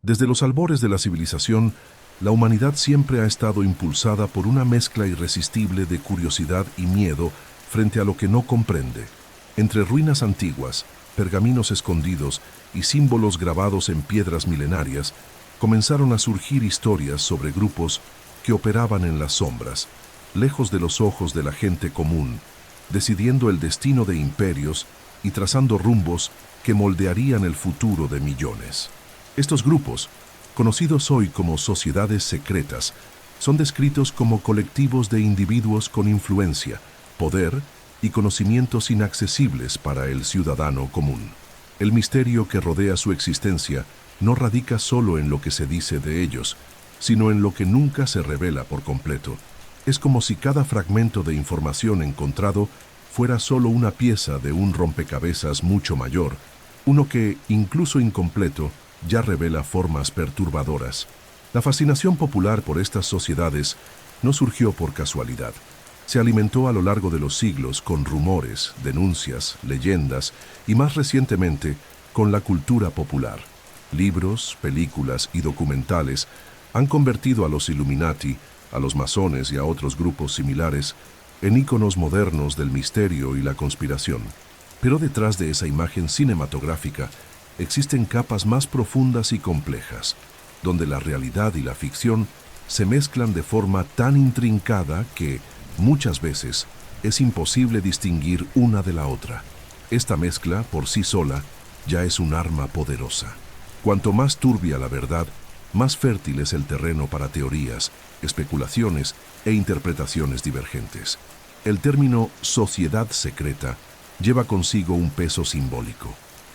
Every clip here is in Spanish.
Desde los albores de la civilización, la humanidad siempre ha estado impulsada por una mezcla irresistible de curiosidad y miedo frente a lo que no comprende. Entre ruinas antiguas, pergaminos escondidos y símbolos grabados en piedras milenarias, comenzaron a surgir historias sobre grupos que operaban en las sombras, lejos de los ojos de la gente común, decidiendo el destino de imperios y trazando rumbos que moldearían el futuro de millones. Estos grupos, conocidos hoy como sociedades secretas, son descritos como colectivos de individuos con influencia, poder y conocimientos inaccesibles para el ciudadano común. El misterio que rodea su existencia no radica solo en lo que se dice de ellos, sino en lo que nunca se revela por completo. Es como si cada fragmento de información encontrado fuera solo una pieza de un rompecabezas mucho mayor, uno que, incluso incompleto, ya revela formas perturbadoras. La fascinación popular por estas sociedades no surgió por casualidad. Se alimentó a lo largo de los siglos con rumores, denuncias, leyendas y más recientemente con la cultura popular. Libros, películas y documentales han convertido a los Illuminati, a los masones y a otros grupos similares en íconos modernos del misterio y la conspiración. Pero detrás de esa imagen cinematográfica existen capas más profundas y complejas, donde la realidad y la ficción se mezclan de forma tan intrincada que, muchas veces, es imposible distinguir una de la otra. Esta mezcla, por sí sola, ya es un arma poderosa. Cuanto más turbia la verdad, más fértil es el terreno para teorías, especulaciones e interpretaciones divergentes. El término sociedad secreta lleva consigo un peso simbólico.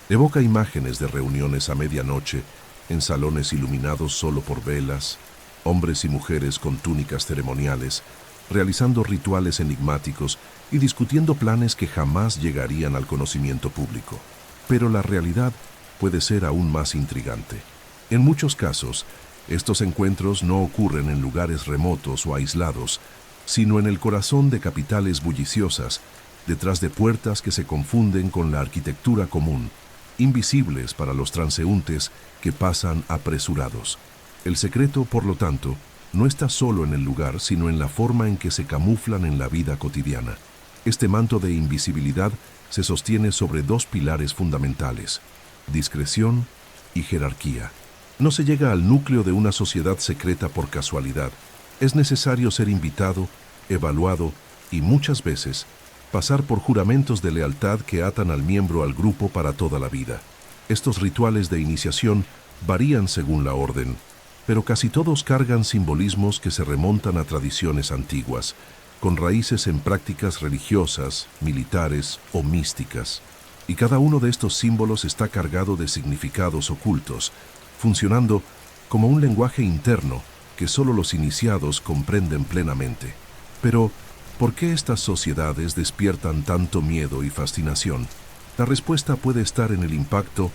Evoca imágenes de reuniones a medianoche, en salones iluminados solo por velas, hombres y mujeres con túnicas ceremoniales, realizando rituales enigmáticos y discutiendo planes que jamás llegarían al conocimiento público. Pero la realidad puede ser aún más intrigante. En muchos casos, estos encuentros no ocurren en lugares remotos o aislados, sino en el corazón de capitales bulliciosas, detrás de puertas que se confunden con la arquitectura común, invisibles para los transeúntes que pasan apresurados. El secreto, por lo tanto, no está solo en el lugar, sino en la forma en que se camuflan en la vida cotidiana. Este manto de invisibilidad se sostiene sobre dos pilares fundamentales: discreción y jerarquía. No se llega al núcleo de una sociedad secreta por casualidad. Es necesario ser invitado, evaluado y, muchas veces, pasar por juramentos de lealtad que atan al miembro al grupo para toda la vida. Estos rituales de iniciación varían según la orden, pero casi todos cargan simbolismos que se remontan a tradiciones antiguas, con raíces en prácticas religiosas, militares o místicas. Y cada uno de estos símbolos está cargado de significados ocultos, funcionando como un lenguaje interno que solo los iniciados comprenden plenamente. Pero, ¿por qué estas sociedades despiertan tanto miedo y fascinación? La respuesta puede estar en el impacto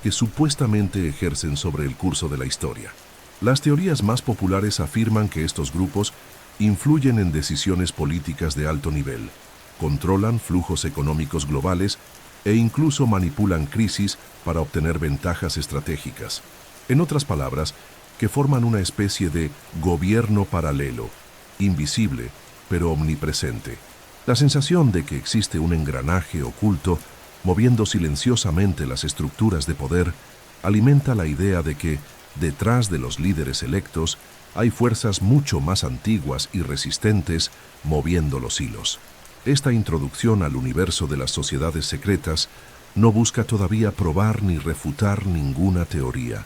que supuestamente ejercen sobre el curso de la historia. Las teorías más populares afirman que estos grupos influyen en decisiones políticas de alto nivel, controlan flujos económicos globales e incluso manipulan crisis para obtener ventajas estratégicas. En otras palabras, que forman una especie de gobierno paralelo, invisible, pero omnipresente. La sensación de que existe un engranaje oculto, moviendo silenciosamente las estructuras de poder, alimenta la idea de que, detrás de los líderes electos, hay fuerzas mucho más antiguas y resistentes moviendo los hilos. Esta introducción al universo de las sociedades secretas no busca todavía probar ni refutar ninguna teoría.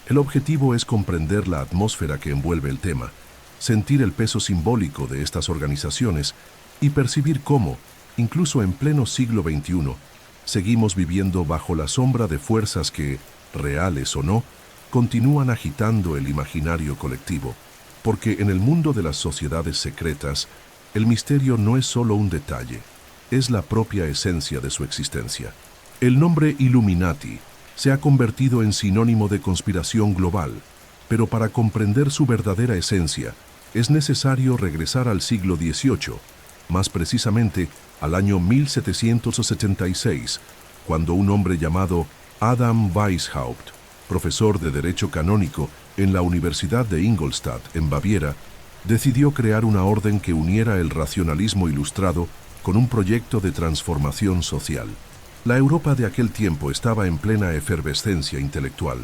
El objetivo es comprender la atmósfera que envuelve el tema, sentir el peso simbólico de estas organizaciones y percibir cómo, incluso en pleno siglo XXI, seguimos viviendo bajo la sombra de fuerzas que, reales o no, continúan agitando el imaginario colectivo. Porque en el mundo de las sociedades secretas, el misterio no es solo un detalle, es la propia esencia de su existencia. El nombre Illuminati se ha convertido en sinónimo de conspiración global, pero para comprender su verdadera esencia, es necesario regresar al siglo XVIII, más precisamente al año 1776, cuando un hombre llamado Adam Weishaupt profesor de Derecho Canónico en la Universidad de Ingolstadt, en Baviera, decidió crear una orden que uniera el racionalismo ilustrado con un proyecto de transformación social. La Europa de aquel tiempo estaba en plena efervescencia intelectual.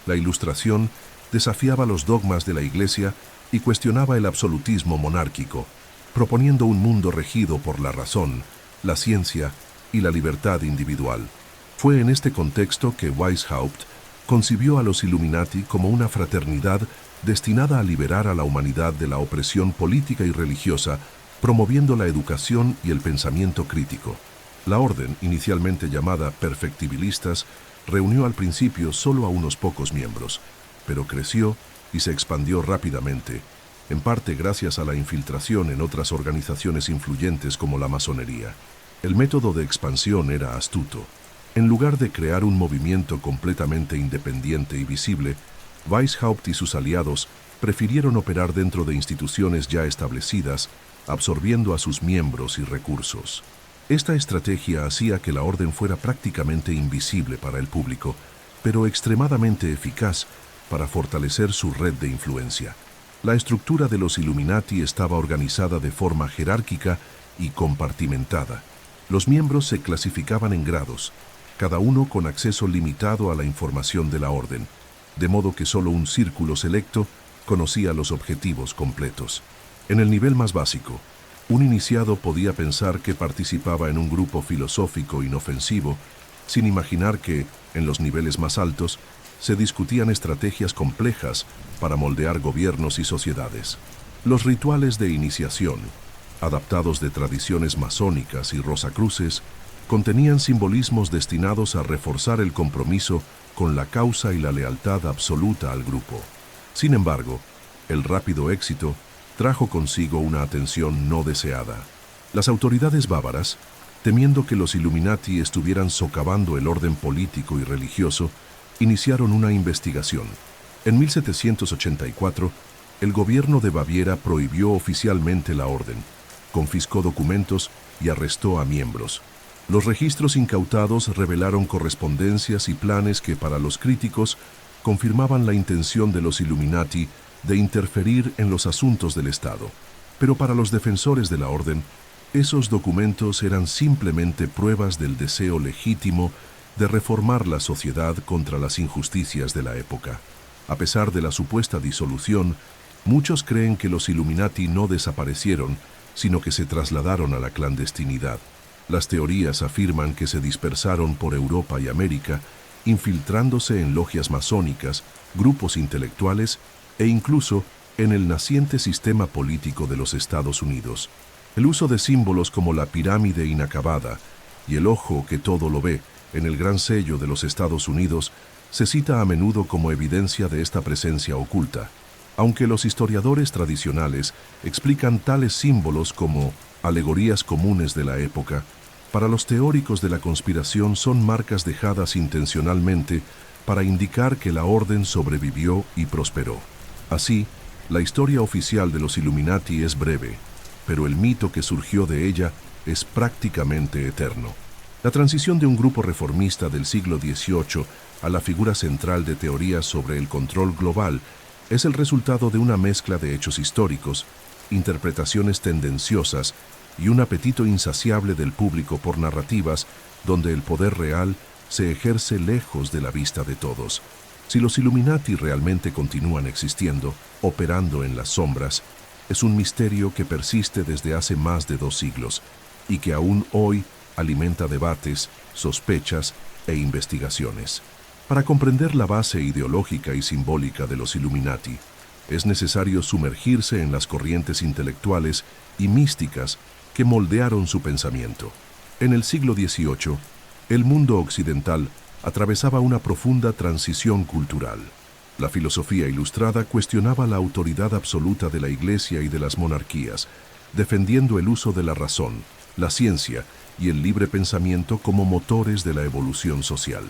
La Ilustración desafiaba los dogmas de la Iglesia y cuestionaba el absolutismo monárquico, proponiendo un mundo regido por la razón, la ciencia y la libertad individual. Fue en este contexto que Weishaupt concibió a los Illuminati como una fraternidad destinada a liberar a la humanidad de la opresión política y religiosa, promoviendo la educación y el pensamiento crítico. La orden, inicialmente llamada Perfectibilistas, reunió al principio solo a unos pocos miembros, pero creció y se expandió rápidamente, en parte gracias a la infiltración en otras organizaciones influyentes como la masonería. El método de expansión era astuto. En lugar de crear un movimiento completamente independiente y visible, Weishaupt y sus aliados prefirieron operar dentro de instituciones ya establecidas, absorbiendo a sus miembros y recursos. Esta estrategia hacía que la orden fuera prácticamente invisible para el público, pero extremadamente eficaz para fortalecer su red de influencia. La estructura de los Illuminati estaba organizada de forma jerárquica y compartimentada. Los miembros se clasificaban en grados, cada uno con acceso limitado a la información de la orden, de modo que solo un círculo selecto conocía los objetivos completos. En el nivel más básico, un iniciado podía pensar que participaba en un grupo filosófico inofensivo, sin imaginar que, en los niveles más altos, se discutían estrategias complejas para moldear gobiernos y sociedades. Los rituales de iniciación, adaptados de tradiciones masónicas y rosacruces, contenían simbolismos destinados a reforzar el compromiso con la causa y la lealtad absoluta al grupo. Sin embargo, el rápido éxito trajo consigo una atención no deseada. Las autoridades bávaras, temiendo que los Illuminati estuvieran socavando el orden político y religioso, iniciaron una investigación. En 1784, el gobierno de Baviera prohibió oficialmente la orden, confiscó documentos y arrestó a miembros. Los registros incautados revelaron correspondencias y planes que para los críticos confirmaban la intención de los Illuminati de interferir en los asuntos del Estado. Pero para los defensores de la orden, esos documentos eran simplemente pruebas del deseo legítimo de reformar la sociedad contra las injusticias de la época. A pesar de la supuesta disolución, muchos creen que los Illuminati no desaparecieron, sino que se trasladaron a la clandestinidad. Las teorías afirman que se dispersaron por Europa y América, infiltrándose en logias masónicas, grupos intelectuales e incluso en el naciente sistema político de los Estados Unidos. El uso de símbolos como la pirámide inacabada y el ojo que todo lo ve en el gran sello de los Estados Unidos se cita a menudo como evidencia de esta presencia oculta, aunque los historiadores tradicionales explican tales símbolos como alegorías comunes de la época. Para los teóricos de la conspiración son marcas dejadas intencionalmente para indicar que la orden sobrevivió y prosperó. Así, la historia oficial de los Illuminati es breve, pero el mito que surgió de ella es prácticamente eterno. La transición de un grupo reformista del siglo XVIII a la figura central de teorías sobre el control global es el resultado de una mezcla de hechos históricos, interpretaciones tendenciosas y un apetito insaciable del público por narrativas donde el poder real se ejerce lejos de la vista de todos. Si los Illuminati realmente continúan existiendo, operando en las sombras, es un misterio que persiste desde hace más de 2 siglos y que aún hoy alimenta debates, sospechas e investigaciones. Para comprender la base ideológica y simbólica de los Illuminati, es necesario sumergirse en las corrientes intelectuales y místicas que moldearon su pensamiento. En el siglo XVIII, el mundo occidental atravesaba una profunda transición cultural. La filosofía ilustrada cuestionaba la autoridad absoluta de la Iglesia y de las monarquías, defendiendo el uso de la razón, la ciencia y el libre pensamiento como motores de la evolución social.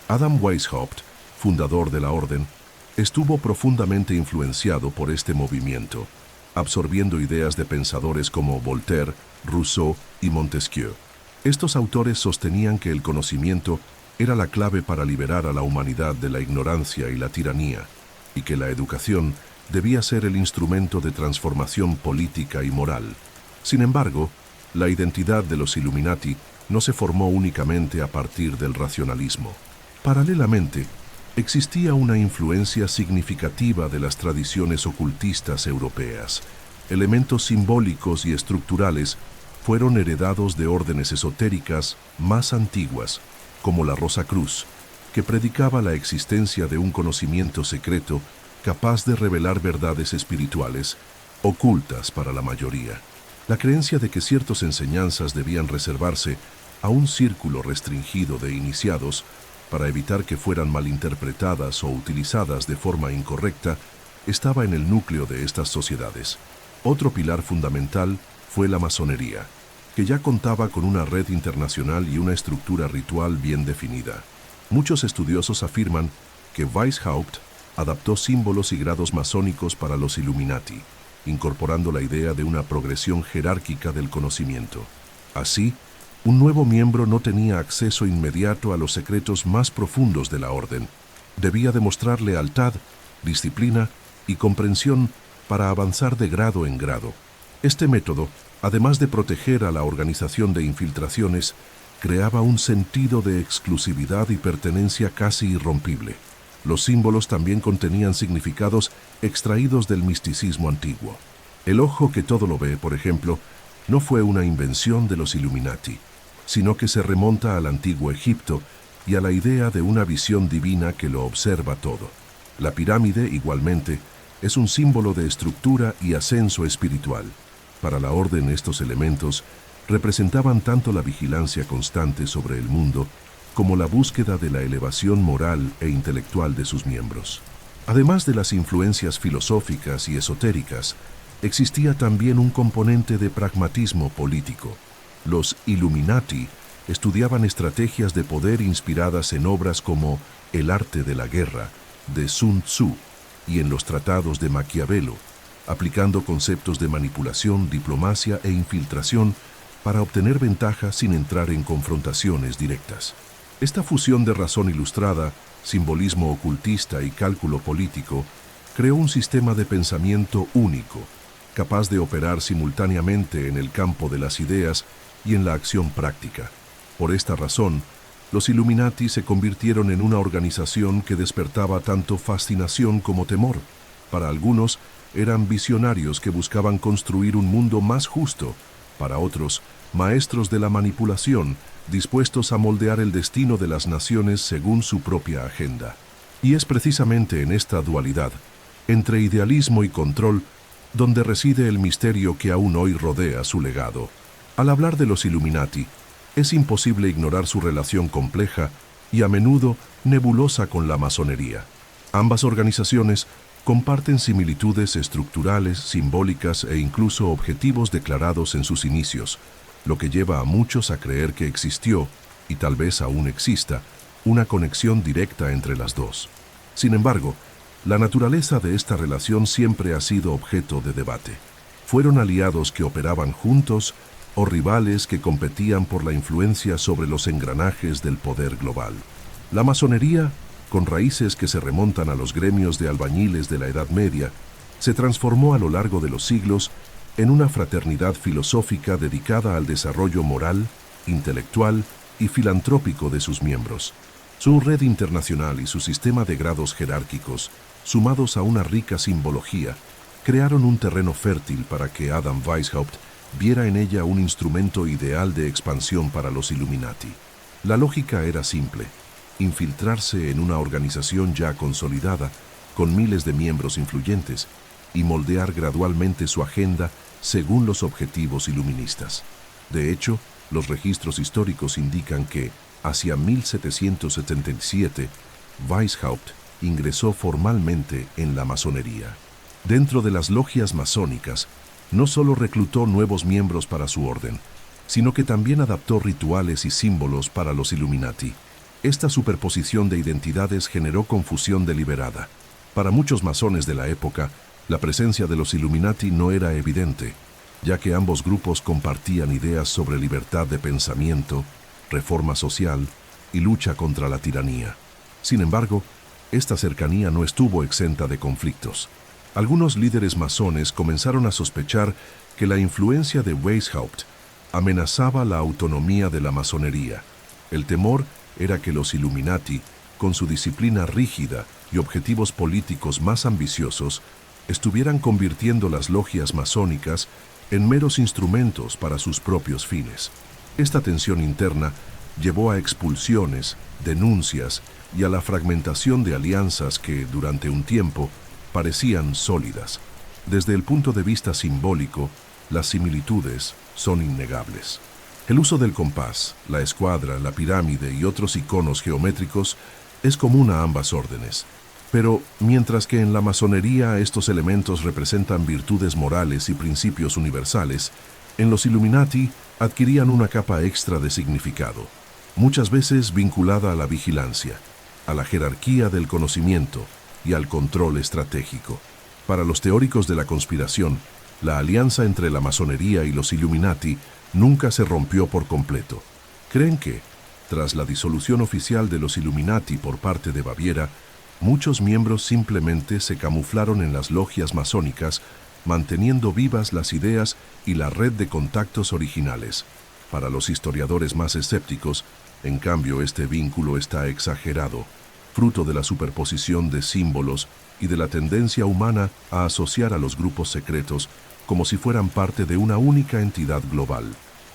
Adam Weishaupt, fundador de la orden, estuvo profundamente influenciado por este movimiento, absorbiendo ideas de pensadores como Voltaire, Rousseau y Montesquieu. Estos autores sostenían que el conocimiento era la clave para liberar a la humanidad de la ignorancia y la tiranía, y que la educación debía ser el instrumento de transformación política y moral. Sin embargo, la identidad de los Illuminati no se formó únicamente a partir del racionalismo. Paralelamente, existía una influencia significativa de las tradiciones ocultistas europeas. Elementos simbólicos y estructurales fueron heredados de órdenes esotéricas más antiguas, como la Rosacruz, que predicaba la existencia de un conocimiento secreto capaz de revelar verdades espirituales ocultas para la mayoría. La creencia de que ciertas enseñanzas debían reservarse a un círculo restringido de iniciados para evitar que fueran malinterpretadas o utilizadas de forma incorrecta estaba en el núcleo de estas sociedades. Otro pilar fundamental fue la masonería, que ya contaba con una red internacional y una estructura ritual bien definida. Muchos estudiosos afirman que Weishaupt adaptó símbolos y grados masónicos para los Illuminati, incorporando la idea de una progresión jerárquica del conocimiento. Así, un nuevo miembro no tenía acceso inmediato a los secretos más profundos de la orden. Debía demostrar lealtad, disciplina y comprensión para avanzar de grado en grado. Este método, además de proteger a la organización de infiltraciones, creaba un sentido de exclusividad y pertenencia casi irrompible. Los símbolos también contenían significados extraídos del misticismo antiguo. El ojo que todo lo ve, por ejemplo, no fue una invención de los Illuminati, sino que se remonta al antiguo Egipto y a la idea de una visión divina que lo observa todo. La pirámide, igualmente, es un símbolo de estructura y ascenso espiritual. Para la orden, estos elementos representaban tanto la vigilancia constante sobre el mundo como la búsqueda de la elevación moral e intelectual de sus miembros. Además de las influencias filosóficas y esotéricas, existía también un componente de pragmatismo político. Los Illuminati estudiaban estrategias de poder inspiradas en obras como El arte de la guerra, de Sun Tzu, y en los tratados de Maquiavelo, aplicando conceptos de manipulación, diplomacia e infiltración para obtener ventaja sin entrar en confrontaciones directas. Esta fusión de razón ilustrada, simbolismo ocultista y cálculo político creó un sistema de pensamiento único, capaz de operar simultáneamente en el campo de las ideas y en la acción práctica. Por esta razón, los Illuminati se convirtieron en una organización que despertaba tanto fascinación como temor. Para algunos, eran visionarios que buscaban construir un mundo más justo. Para otros, maestros de la manipulación, dispuestos a moldear el destino de las naciones según su propia agenda. Y es precisamente en esta dualidad, entre idealismo y control, donde reside el misterio que aún hoy rodea su legado. Al hablar de los Illuminati, es imposible ignorar su relación compleja y a menudo nebulosa con la masonería. Ambas organizaciones comparten similitudes estructurales, simbólicas e incluso objetivos declarados en sus inicios, lo que lleva a muchos a creer que existió, y tal vez aún exista, una conexión directa entre las dos. Sin embargo, la naturaleza de esta relación siempre ha sido objeto de debate. ¿Fueron aliados que operaban juntos o rivales que competían por la influencia sobre los engranajes del poder global? La masonería, con raíces que se remontan a los gremios de albañiles de la Edad Media, se transformó a lo largo de los siglos en una fraternidad filosófica dedicada al desarrollo moral, intelectual y filantrópico de sus miembros. Su red internacional y su sistema de grados jerárquicos, sumados a una rica simbología, crearon un terreno fértil para que Adam Weishaupt viera en ella un instrumento ideal de expansión para los Illuminati. La lógica era simple: infiltrarse en una organización ya consolidada, con miles de miembros influyentes, y moldear gradualmente su agenda según los objetivos iluministas. De hecho, los registros históricos indican que, hacia 1777, Weishaupt ingresó formalmente en la masonería. Dentro de las logias masónicas, no solo reclutó nuevos miembros para su orden, sino que también adaptó rituales y símbolos para los Illuminati. Esta superposición de identidades generó confusión deliberada. Para muchos masones de la época, la presencia de los Illuminati no era evidente, ya que ambos grupos compartían ideas sobre libertad de pensamiento, reforma social y lucha contra la tiranía. Sin embargo, esta cercanía no estuvo exenta de conflictos. Algunos líderes masones comenzaron a sospechar que la influencia de Weishaupt amenazaba la autonomía de la masonería. El temor era que los Illuminati, con su disciplina rígida y objetivos políticos más ambiciosos, estuvieran convirtiendo las logias masónicas en meros instrumentos para sus propios fines. Esta tensión interna llevó a expulsiones, denuncias y a la fragmentación de alianzas que, durante un tiempo, parecían sólidas. Desde el punto de vista simbólico, las similitudes son innegables. El uso del compás, la escuadra, la pirámide y otros iconos geométricos es común a ambas órdenes. Pero, mientras que en la masonería estos elementos representan virtudes morales y principios universales, en los Illuminati adquirían una capa extra de significado, muchas veces vinculada a la vigilancia, a la jerarquía del conocimiento y al control estratégico. Para los teóricos de la conspiración, la alianza entre la masonería y los Illuminati nunca se rompió por completo. Creen que, tras la disolución oficial de los Illuminati por parte de Baviera, muchos miembros simplemente se camuflaron en las logias masónicas, manteniendo vivas las ideas y la red de contactos originales. Para los historiadores más escépticos, en cambio, este vínculo está exagerado, fruto de la superposición de símbolos y de la tendencia humana a asociar a los grupos secretos como si fueran parte de una única entidad global.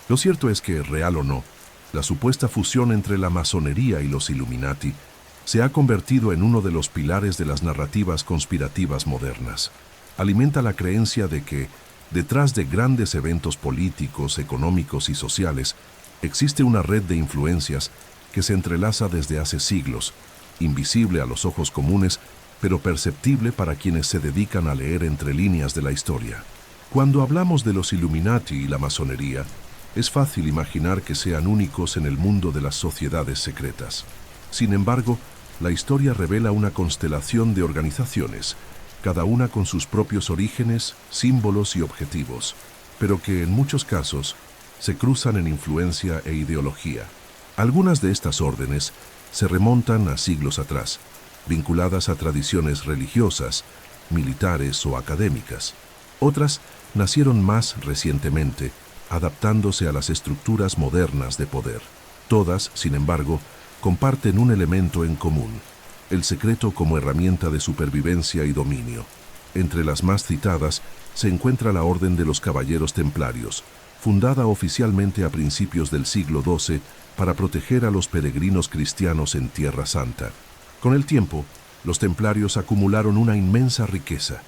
Lo cierto es que, real o no, la supuesta fusión entre la masonería y los Illuminati se ha convertido en uno de los pilares de las narrativas conspirativas modernas. Alimenta la creencia de que, detrás de grandes eventos políticos, económicos y sociales, existe una red de influencias que se entrelaza desde hace siglos, invisible a los ojos comunes, pero perceptible para quienes se dedican a leer entre líneas de la historia. Cuando hablamos de los Illuminati y la masonería, es fácil imaginar que sean únicos en el mundo de las sociedades secretas. Sin embargo, la historia revela una constelación de organizaciones, cada una con sus propios orígenes, símbolos y objetivos, pero que en muchos casos se cruzan en influencia e ideología. Algunas de estas órdenes se remontan a siglos atrás, vinculadas a tradiciones religiosas, militares o académicas. Otras nacieron más recientemente, adaptándose a las estructuras modernas de poder. Todas, sin embargo, comparten un elemento en común: el secreto como herramienta de supervivencia y dominio. Entre las más citadas se encuentra la Orden de los Caballeros Templarios, fundada oficialmente a principios del siglo XII para proteger a los peregrinos cristianos en Tierra Santa. Con el tiempo, los templarios acumularon una inmensa riqueza,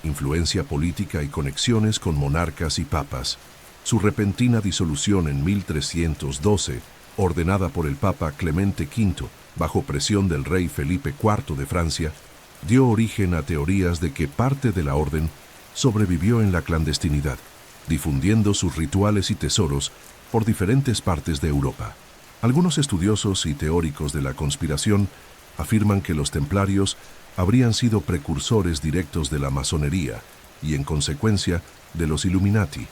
influencia política y conexiones con monarcas y papas. Su repentina disolución en 1312, ordenada por el Papa Clemente V, bajo presión del rey Felipe IV de Francia, dio origen a teorías de que parte de la orden sobrevivió en la clandestinidad, difundiendo sus rituales y tesoros por diferentes partes de Europa. Algunos estudiosos y teóricos de la conspiración afirman que los templarios habrían sido precursores directos de la masonería y, en consecuencia, de los Illuminati.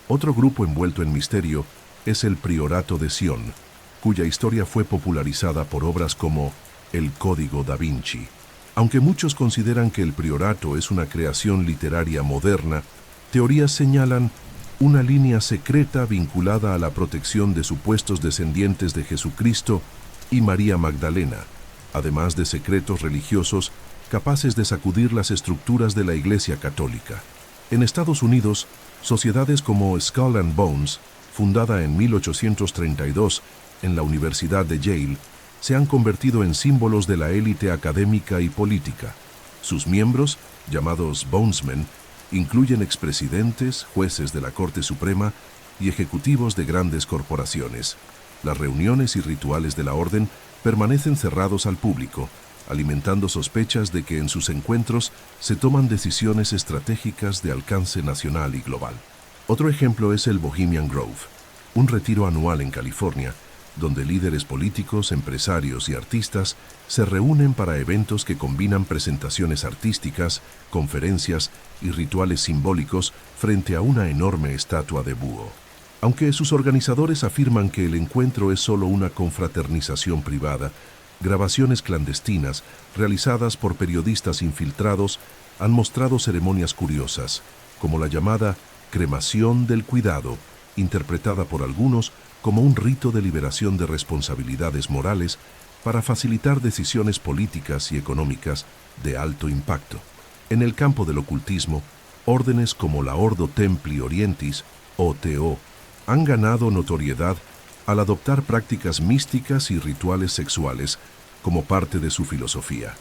Otro grupo envuelto en misterio es el Priorato de Sion, cuya historia fue popularizada por obras como El Código da Vinci. Aunque muchos consideran que el priorato es una creación literaria moderna, teorías señalan una línea secreta vinculada a la protección de supuestos descendientes de Jesucristo y María Magdalena, además de secretos religiosos capaces de sacudir las estructuras de la Iglesia Católica. En Estados Unidos, sociedades como Skull and Bones, fundada en 1832 en la Universidad de Yale, se han convertido en símbolos de la élite académica y política. Sus miembros, llamados Bonesmen, incluyen expresidentes, jueces de la Corte Suprema y ejecutivos de grandes corporaciones. Las reuniones y rituales de la orden permanecen cerrados al público, alimentando sospechas de que en sus encuentros se toman decisiones estratégicas de alcance nacional y global. Otro ejemplo es el Bohemian Grove, un retiro anual en California, donde líderes políticos, empresarios y artistas se reúnen para eventos que combinan presentaciones artísticas, conferencias y rituales simbólicos frente a una enorme estatua de búho. Aunque sus organizadores afirman que el encuentro es solo una confraternización privada, grabaciones clandestinas realizadas por periodistas infiltrados han mostrado ceremonias curiosas, como la llamada cremación del cuidado, interpretada por algunos como un rito de liberación de responsabilidades morales para facilitar decisiones políticas y económicas de alto impacto. En el campo del ocultismo, órdenes como la Ordo Templi Orientis, OTO, han ganado notoriedad al adoptar prácticas místicas y rituales sexuales como parte de su filosofía.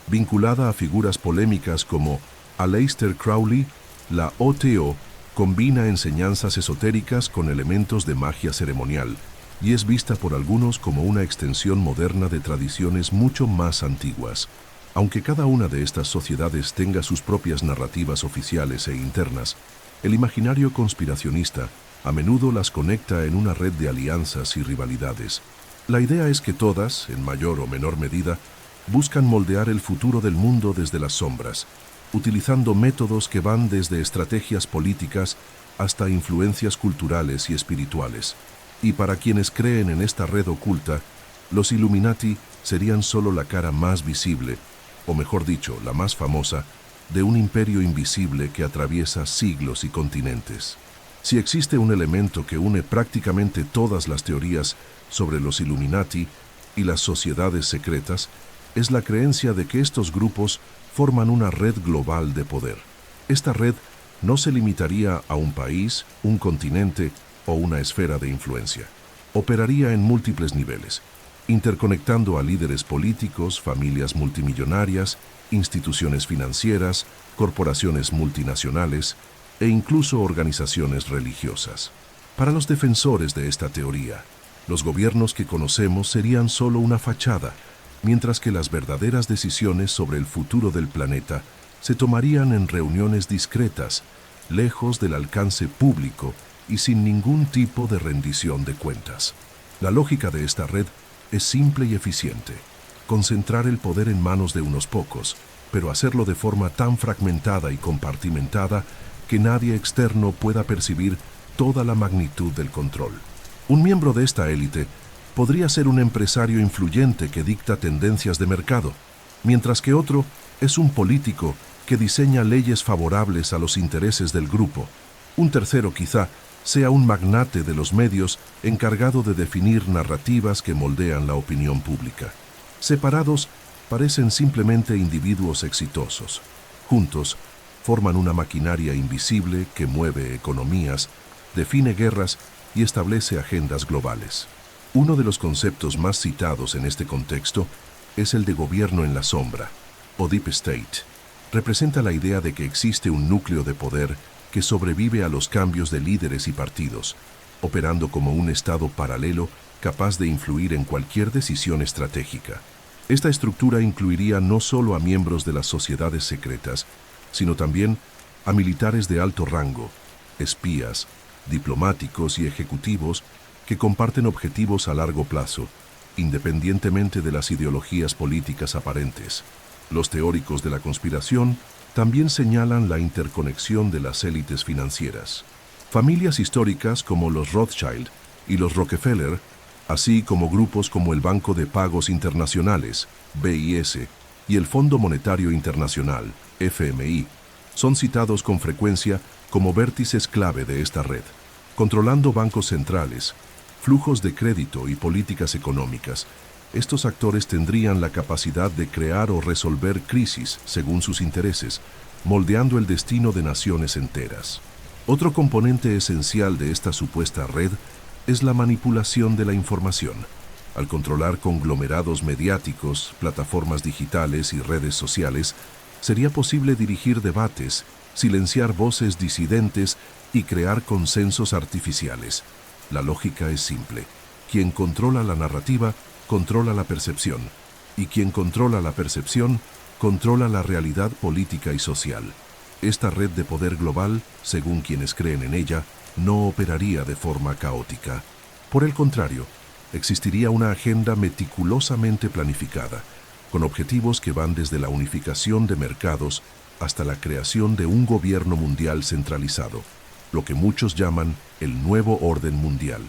Vinculada a figuras polémicas como Aleister Crowley, la OTO combina enseñanzas esotéricas con elementos de magia ceremonial y es vista por algunos como una extensión moderna de tradiciones mucho más antiguas. Aunque cada una de estas sociedades tenga sus propias narrativas oficiales e internas, el imaginario conspiracionista a menudo las conecta en una red de alianzas y rivalidades. La idea es que todas, en mayor o menor medida, buscan moldear el futuro del mundo desde las sombras, utilizando métodos que van desde estrategias políticas hasta influencias culturales y espirituales. Y para quienes creen en esta red oculta, los Illuminati serían solo la cara más visible, o mejor dicho, la más famosa, de un imperio invisible que atraviesa siglos y continentes. Si existe un elemento que une prácticamente todas las teorías sobre los Illuminati y las sociedades secretas, es la creencia de que estos grupos forman una red global de poder. Esta red no se limitaría a un país, un continente o una esfera de influencia. Operaría en múltiples niveles, interconectando a líderes políticos, familias multimillonarias, instituciones financieras, corporaciones multinacionales e incluso organizaciones religiosas. Para los defensores de esta teoría, los gobiernos que conocemos serían solo una fachada, mientras que las verdaderas decisiones sobre el futuro del planeta se tomarían en reuniones discretas, lejos del alcance público y sin ningún tipo de rendición de cuentas. La lógica de esta red es simple y eficiente: concentrar el poder en manos de unos pocos, pero hacerlo de forma tan fragmentada y compartimentada que nadie externo pueda percibir toda la magnitud del control. Un miembro de esta élite podría ser un empresario influyente que dicta tendencias de mercado, mientras que otro es un político que diseña leyes favorables a los intereses del grupo. Un tercero quizá sea un magnate de los medios encargado de definir narrativas que moldean la opinión pública. Separados, parecen simplemente individuos exitosos. Juntos, forman una maquinaria invisible que mueve economías, define guerras y establece agendas globales. Uno de los conceptos más citados en este contexto es el de gobierno en la sombra, o Deep State. Representa la idea de que existe un núcleo de poder que sobrevive a los cambios de líderes y partidos, operando como un estado paralelo capaz de influir en cualquier decisión estratégica. Esta estructura incluiría no solo a miembros de las sociedades secretas, sino también a militares de alto rango, espías, diplomáticos y ejecutivos que comparten objetivos a largo plazo, independientemente de las ideologías políticas aparentes. Los teóricos de la conspiración también señalan la interconexión de las élites financieras. Familias históricas como los Rothschild y los Rockefeller, así como grupos como el Banco de Pagos Internacionales, BIS, y el Fondo Monetario Internacional, FMI, son citados con frecuencia como vértices clave de esta red. Controlando bancos centrales, flujos de crédito y políticas económicas, estos actores tendrían la capacidad de crear o resolver crisis según sus intereses, moldeando el destino de naciones enteras. Otro componente esencial de esta supuesta red es la manipulación de la información. Al controlar conglomerados mediáticos, plataformas digitales y redes sociales, sería posible dirigir debates, silenciar voces disidentes y crear consensos artificiales. La lógica es simple: quien controla la narrativa, controla la percepción, y quien controla la percepción, controla la realidad política y social. Esta red de poder global, según quienes creen en ella, no operaría de forma caótica. Por el contrario, existiría una agenda meticulosamente planificada, con objetivos que van desde la unificación de mercados hasta la creación de un gobierno mundial centralizado. lo que muchos llaman el nuevo orden mundial.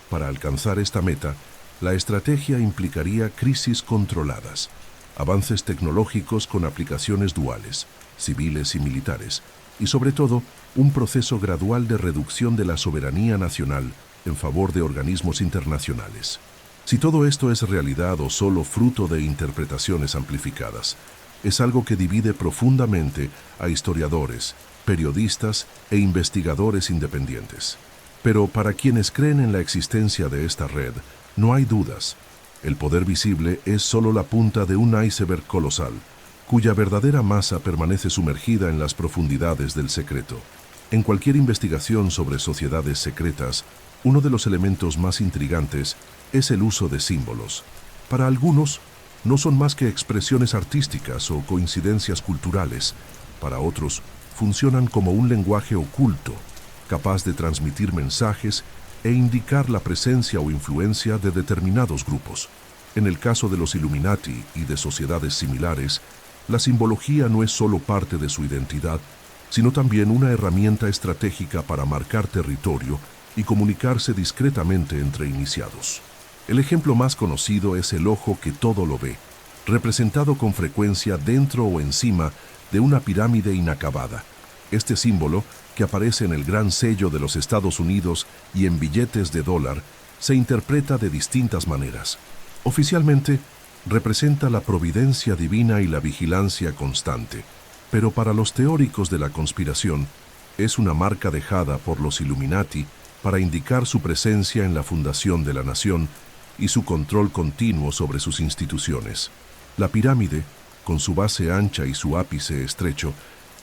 Para alcanzar esta meta, la estrategia implicaría crisis controladas, avances tecnológicos con aplicaciones duales, civiles y militares, y sobre todo, un proceso gradual de reducción de la soberanía nacional en favor de organismos internacionales. Si todo esto es realidad o solo fruto de interpretaciones amplificadas, es algo que divide profundamente a historiadores, periodistas e investigadores independientes. Pero para quienes creen en la existencia de esta red, no hay dudas. El poder visible es solo la punta de un iceberg colosal, cuya verdadera masa permanece sumergida en las profundidades del secreto. En cualquier investigación sobre sociedades secretas, uno de los elementos más intrigantes es el uso de símbolos. Para algunos, no son más que expresiones artísticas o coincidencias culturales. Para otros, funcionan como un lenguaje oculto, capaz de transmitir mensajes e indicar la presencia o influencia de determinados grupos. En el caso de los Illuminati y de sociedades similares, la simbología no es solo parte de su identidad, sino también una herramienta estratégica para marcar territorio y comunicarse discretamente entre iniciados. El ejemplo más conocido es el ojo que todo lo ve, representado con frecuencia dentro o encima de una pirámide inacabada. Este símbolo, que aparece en el Gran Sello de los Estados Unidos y en billetes de dólar, se interpreta de distintas maneras. Oficialmente, representa la providencia divina y la vigilancia constante, pero para los teóricos de la conspiración, es una marca dejada por los Illuminati para indicar su presencia en la fundación de la nación y su control continuo sobre sus instituciones. La pirámide, con su base ancha y su ápice estrecho,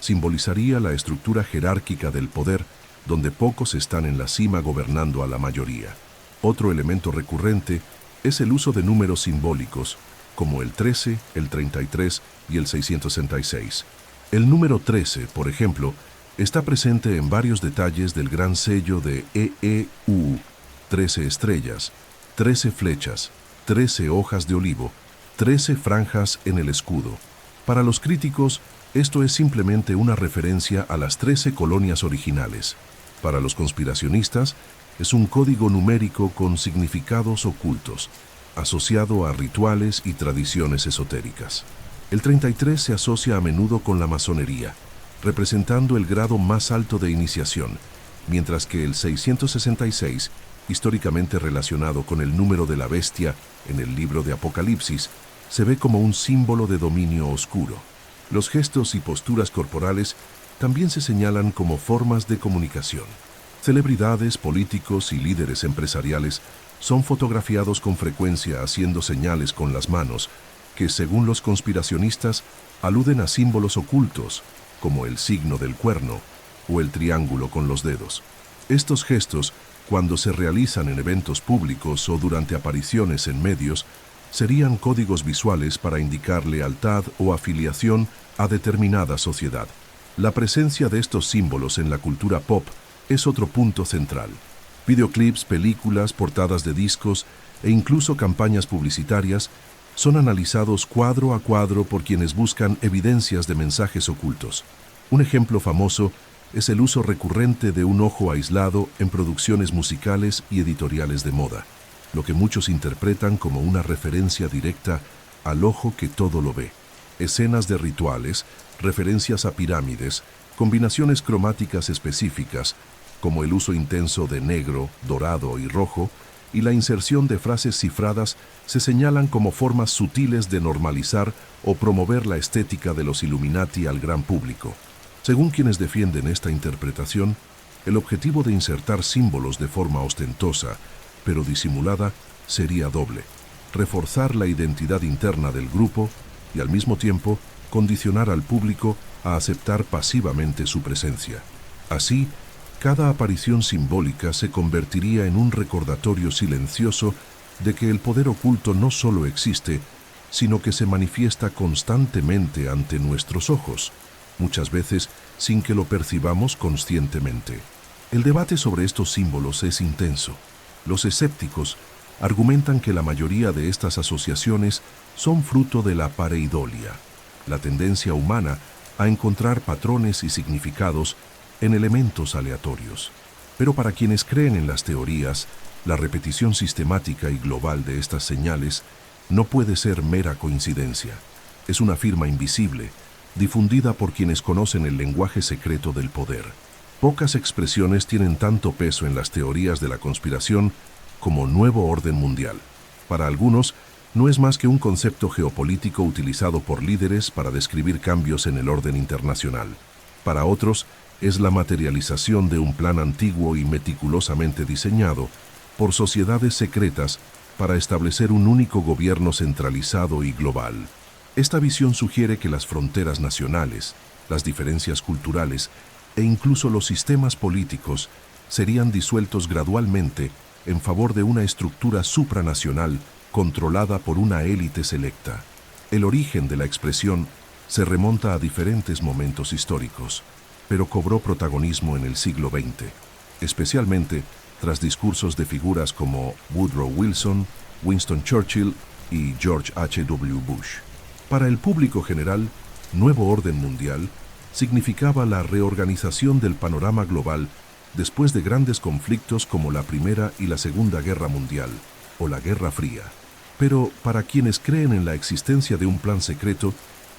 simbolizaría la estructura jerárquica del poder, donde pocos están en la cima gobernando a la mayoría. Otro elemento recurrente es el uso de números simbólicos, como el 13, el 33 y el 666. El número 13, por ejemplo, está presente en varios detalles del gran sello de EEU: 13 estrellas, 13 flechas, 13 hojas de olivo, 13 franjas en el escudo. Para los críticos, esto es simplemente una referencia a las 13 colonias originales. Para los conspiracionistas, es un código numérico con significados ocultos, asociado a rituales y tradiciones esotéricas. El 33 se asocia a menudo con la masonería, representando el grado más alto de iniciación, mientras que el 666, históricamente relacionado con el número de la bestia en el libro de Apocalipsis, se ve como un símbolo de dominio oscuro. Los gestos y posturas corporales también se señalan como formas de comunicación. Celebridades, políticos y líderes empresariales son fotografiados con frecuencia haciendo señales con las manos que, según los conspiracionistas, aluden a símbolos ocultos, como el signo del cuerno o el triángulo con los dedos. Estos gestos, cuando se realizan en eventos públicos o durante apariciones en medios, serían códigos visuales para indicar lealtad o afiliación a determinada sociedad. La presencia de estos símbolos en la cultura pop es otro punto central. Videoclips, películas, portadas de discos e incluso campañas publicitarias son analizados cuadro a cuadro por quienes buscan evidencias de mensajes ocultos. Un ejemplo famoso es el uso recurrente de un ojo aislado en producciones musicales y editoriales de moda, lo que muchos interpretan como una referencia directa al ojo que todo lo ve. Escenas de rituales, referencias a pirámides, combinaciones cromáticas específicas, como el uso intenso de negro, dorado y rojo, y la inserción de frases cifradas se señalan como formas sutiles de normalizar o promover la estética de los Illuminati al gran público. Según quienes defienden esta interpretación, el objetivo de insertar símbolos de forma ostentosa, pero disimulada, sería doble: reforzar la identidad interna del grupo y al mismo tiempo condicionar al público a aceptar pasivamente su presencia. Así, cada aparición simbólica se convertiría en un recordatorio silencioso de que el poder oculto no solo existe, sino que se manifiesta constantemente ante nuestros ojos, muchas veces sin que lo percibamos conscientemente. El debate sobre estos símbolos es intenso. Los escépticos argumentan que la mayoría de estas asociaciones son fruto de la pareidolia, la tendencia humana a encontrar patrones y significados en elementos aleatorios. Pero para quienes creen en las teorías, la repetición sistemática y global de estas señales no puede ser mera coincidencia. Es una firma invisible, difundida por quienes conocen el lenguaje secreto del poder. Pocas expresiones tienen tanto peso en las teorías de la conspiración como nuevo orden mundial. Para algunos, no es más que un concepto geopolítico utilizado por líderes para describir cambios en el orden internacional. Para otros, es la materialización de un plan antiguo y meticulosamente diseñado por sociedades secretas para establecer un único gobierno centralizado y global. Esta visión sugiere que las fronteras nacionales, las diferencias culturales e incluso los sistemas políticos serían disueltos gradualmente en favor de una estructura supranacional controlada por una élite selecta. El origen de la expresión se remonta a diferentes momentos históricos, pero cobró protagonismo en el siglo XX, especialmente tras discursos de figuras como Woodrow Wilson, Winston Churchill y George H.W. Bush. Para el público general, nuevo orden mundial significaba la reorganización del panorama global después de grandes conflictos como la Primera y la Segunda Guerra Mundial, o la Guerra Fría. Pero para quienes creen en la existencia de un plan secreto,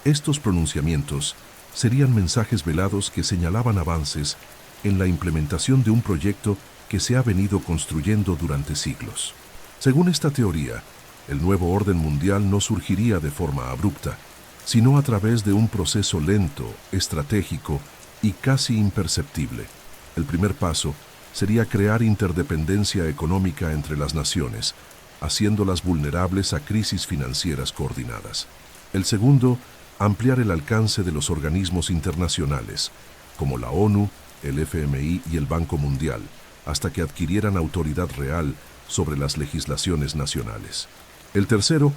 estos pronunciamientos serían mensajes velados que señalaban avances en la implementación de un proyecto que se ha venido construyendo durante siglos. Según esta teoría, el nuevo orden mundial no surgiría de forma abrupta, sino a través de un proceso lento, estratégico y casi imperceptible. El primer paso sería crear interdependencia económica entre las naciones, haciéndolas vulnerables a crisis financieras coordinadas. El segundo, ampliar el alcance de los organismos internacionales, como la ONU, el FMI y el Banco Mundial, hasta que adquirieran autoridad real sobre las legislaciones nacionales. El tercero,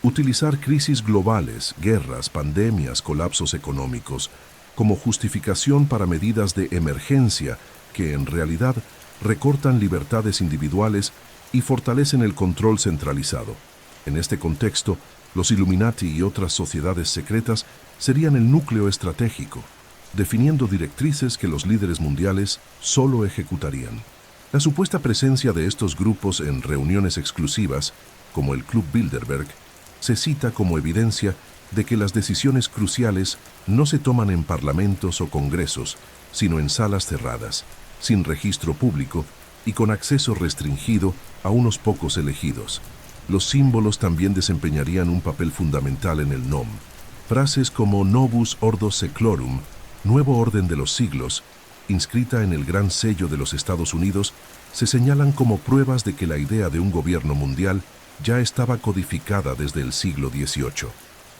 utilizar crisis globales, guerras, pandemias, colapsos económicos, como justificación para medidas de emergencia que en realidad recortan libertades individuales y fortalecen el control centralizado. En este contexto, los Illuminati y otras sociedades secretas serían el núcleo estratégico, definiendo directrices que los líderes mundiales solo ejecutarían. La supuesta presencia de estos grupos en reuniones exclusivas, como el Club Bilderberg, se cita como evidencia de que las decisiones cruciales no se toman en parlamentos o congresos, sino en salas cerradas, sin registro público y con acceso restringido a unos pocos elegidos. Los símbolos también desempeñarían un papel fundamental en el NOM. Frases como Novus Ordo Seclorum, Nuevo Orden de los Siglos, inscrita en el Gran Sello de los Estados Unidos, se señalan como pruebas de que la idea de un gobierno mundial ya estaba codificada desde el siglo XVIII.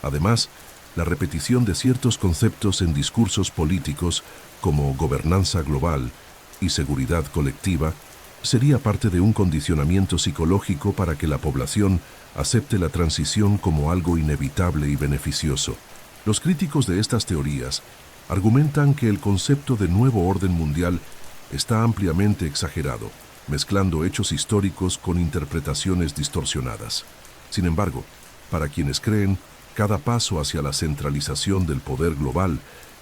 Además, la repetición de ciertos conceptos en discursos políticos como gobernanza global y seguridad colectiva sería parte de un condicionamiento psicológico para que la población acepte la transición como algo inevitable y beneficioso. Los críticos de estas teorías argumentan que el concepto de nuevo orden mundial está ampliamente exagerado, mezclando hechos históricos con interpretaciones distorsionadas. Sin embargo, para quienes creen, cada paso hacia la centralización del poder global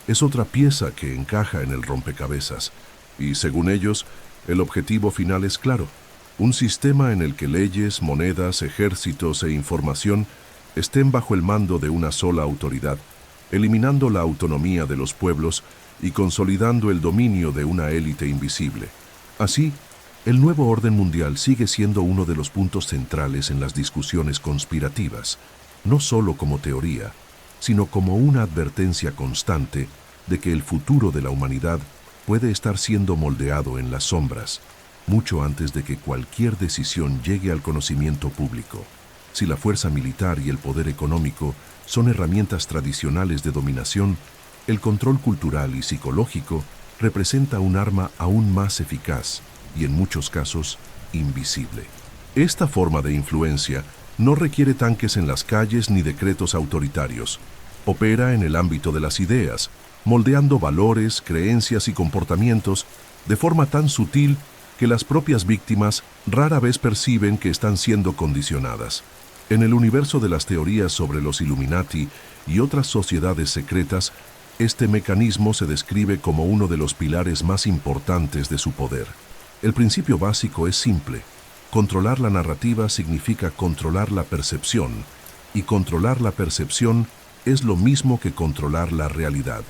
es otra pieza que encaja en el rompecabezas, y según ellos, el objetivo final es claro: un sistema en el que leyes, monedas, ejércitos e información estén bajo el mando de una sola autoridad, eliminando la autonomía de los pueblos y consolidando el dominio de una élite invisible. Así, el nuevo orden mundial sigue siendo uno de los puntos centrales en las discusiones conspirativas, no solo como teoría, sino como una advertencia constante de que el futuro de la humanidad puede estar siendo moldeado en las sombras, mucho antes de que cualquier decisión llegue al conocimiento público. Si la fuerza militar y el poder económico son herramientas tradicionales de dominación, el control cultural y psicológico representa un arma aún más eficaz y, en muchos casos, invisible. Esta forma de influencia no requiere tanques en las calles ni decretos autoritarios. Opera en el ámbito de las ideas, moldeando valores, creencias y comportamientos de forma tan sutil que las propias víctimas rara vez perciben que están siendo condicionadas. En el universo de las teorías sobre los Illuminati y otras sociedades secretas, Este mecanismo se describe como uno de los pilares más importantes de su poder. El principio básico es simple. Controlar la narrativa significa controlar la percepción, y controlar la percepción es lo mismo que controlar la realidad.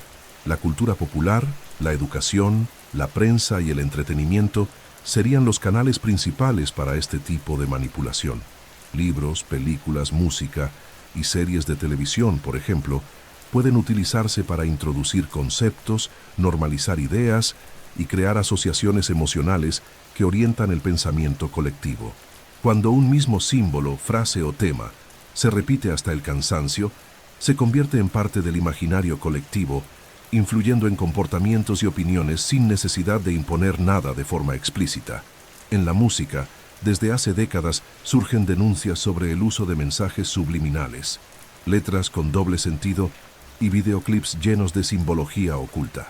La cultura popular, la educación, la prensa y el entretenimiento serían los canales principales para este tipo de manipulación. Libros, películas, música y series de televisión, por ejemplo, pueden utilizarse para introducir conceptos, normalizar ideas y crear asociaciones emocionales que orientan el pensamiento colectivo. Cuando un mismo símbolo, frase o tema se repite hasta el cansancio, se convierte en parte del imaginario colectivo, influyendo en comportamientos y opiniones sin necesidad de imponer nada de forma explícita. En la música, desde hace décadas surgen denuncias sobre el uso de mensajes subliminales, letras con doble sentido y videoclips llenos de simbología oculta.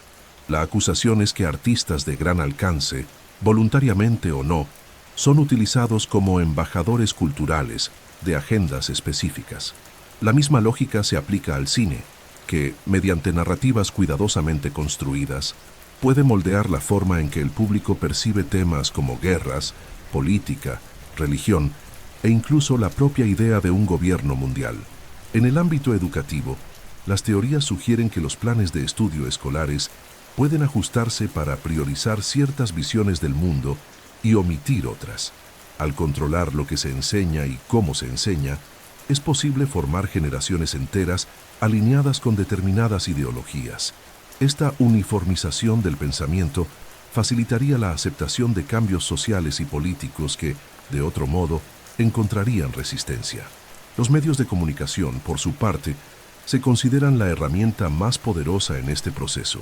La acusación es que artistas de gran alcance, voluntariamente o no, son utilizados como embajadores culturales de agendas específicas. La misma lógica se aplica al cine, que, mediante narrativas cuidadosamente construidas, puede moldear la forma en que el público percibe temas como guerras, política, religión e incluso la propia idea de un gobierno mundial. En el ámbito educativo, las teorías sugieren que los planes de estudio escolares pueden ajustarse para priorizar ciertas visiones del mundo y omitir otras. Al controlar lo que se enseña y cómo se enseña, es posible formar generaciones enteras alineadas con determinadas ideologías. Esta uniformización del pensamiento facilitaría la aceptación de cambios sociales y políticos que, de otro modo, encontrarían resistencia. Los medios de comunicación, por su parte, se consideran la herramienta más poderosa en este proceso.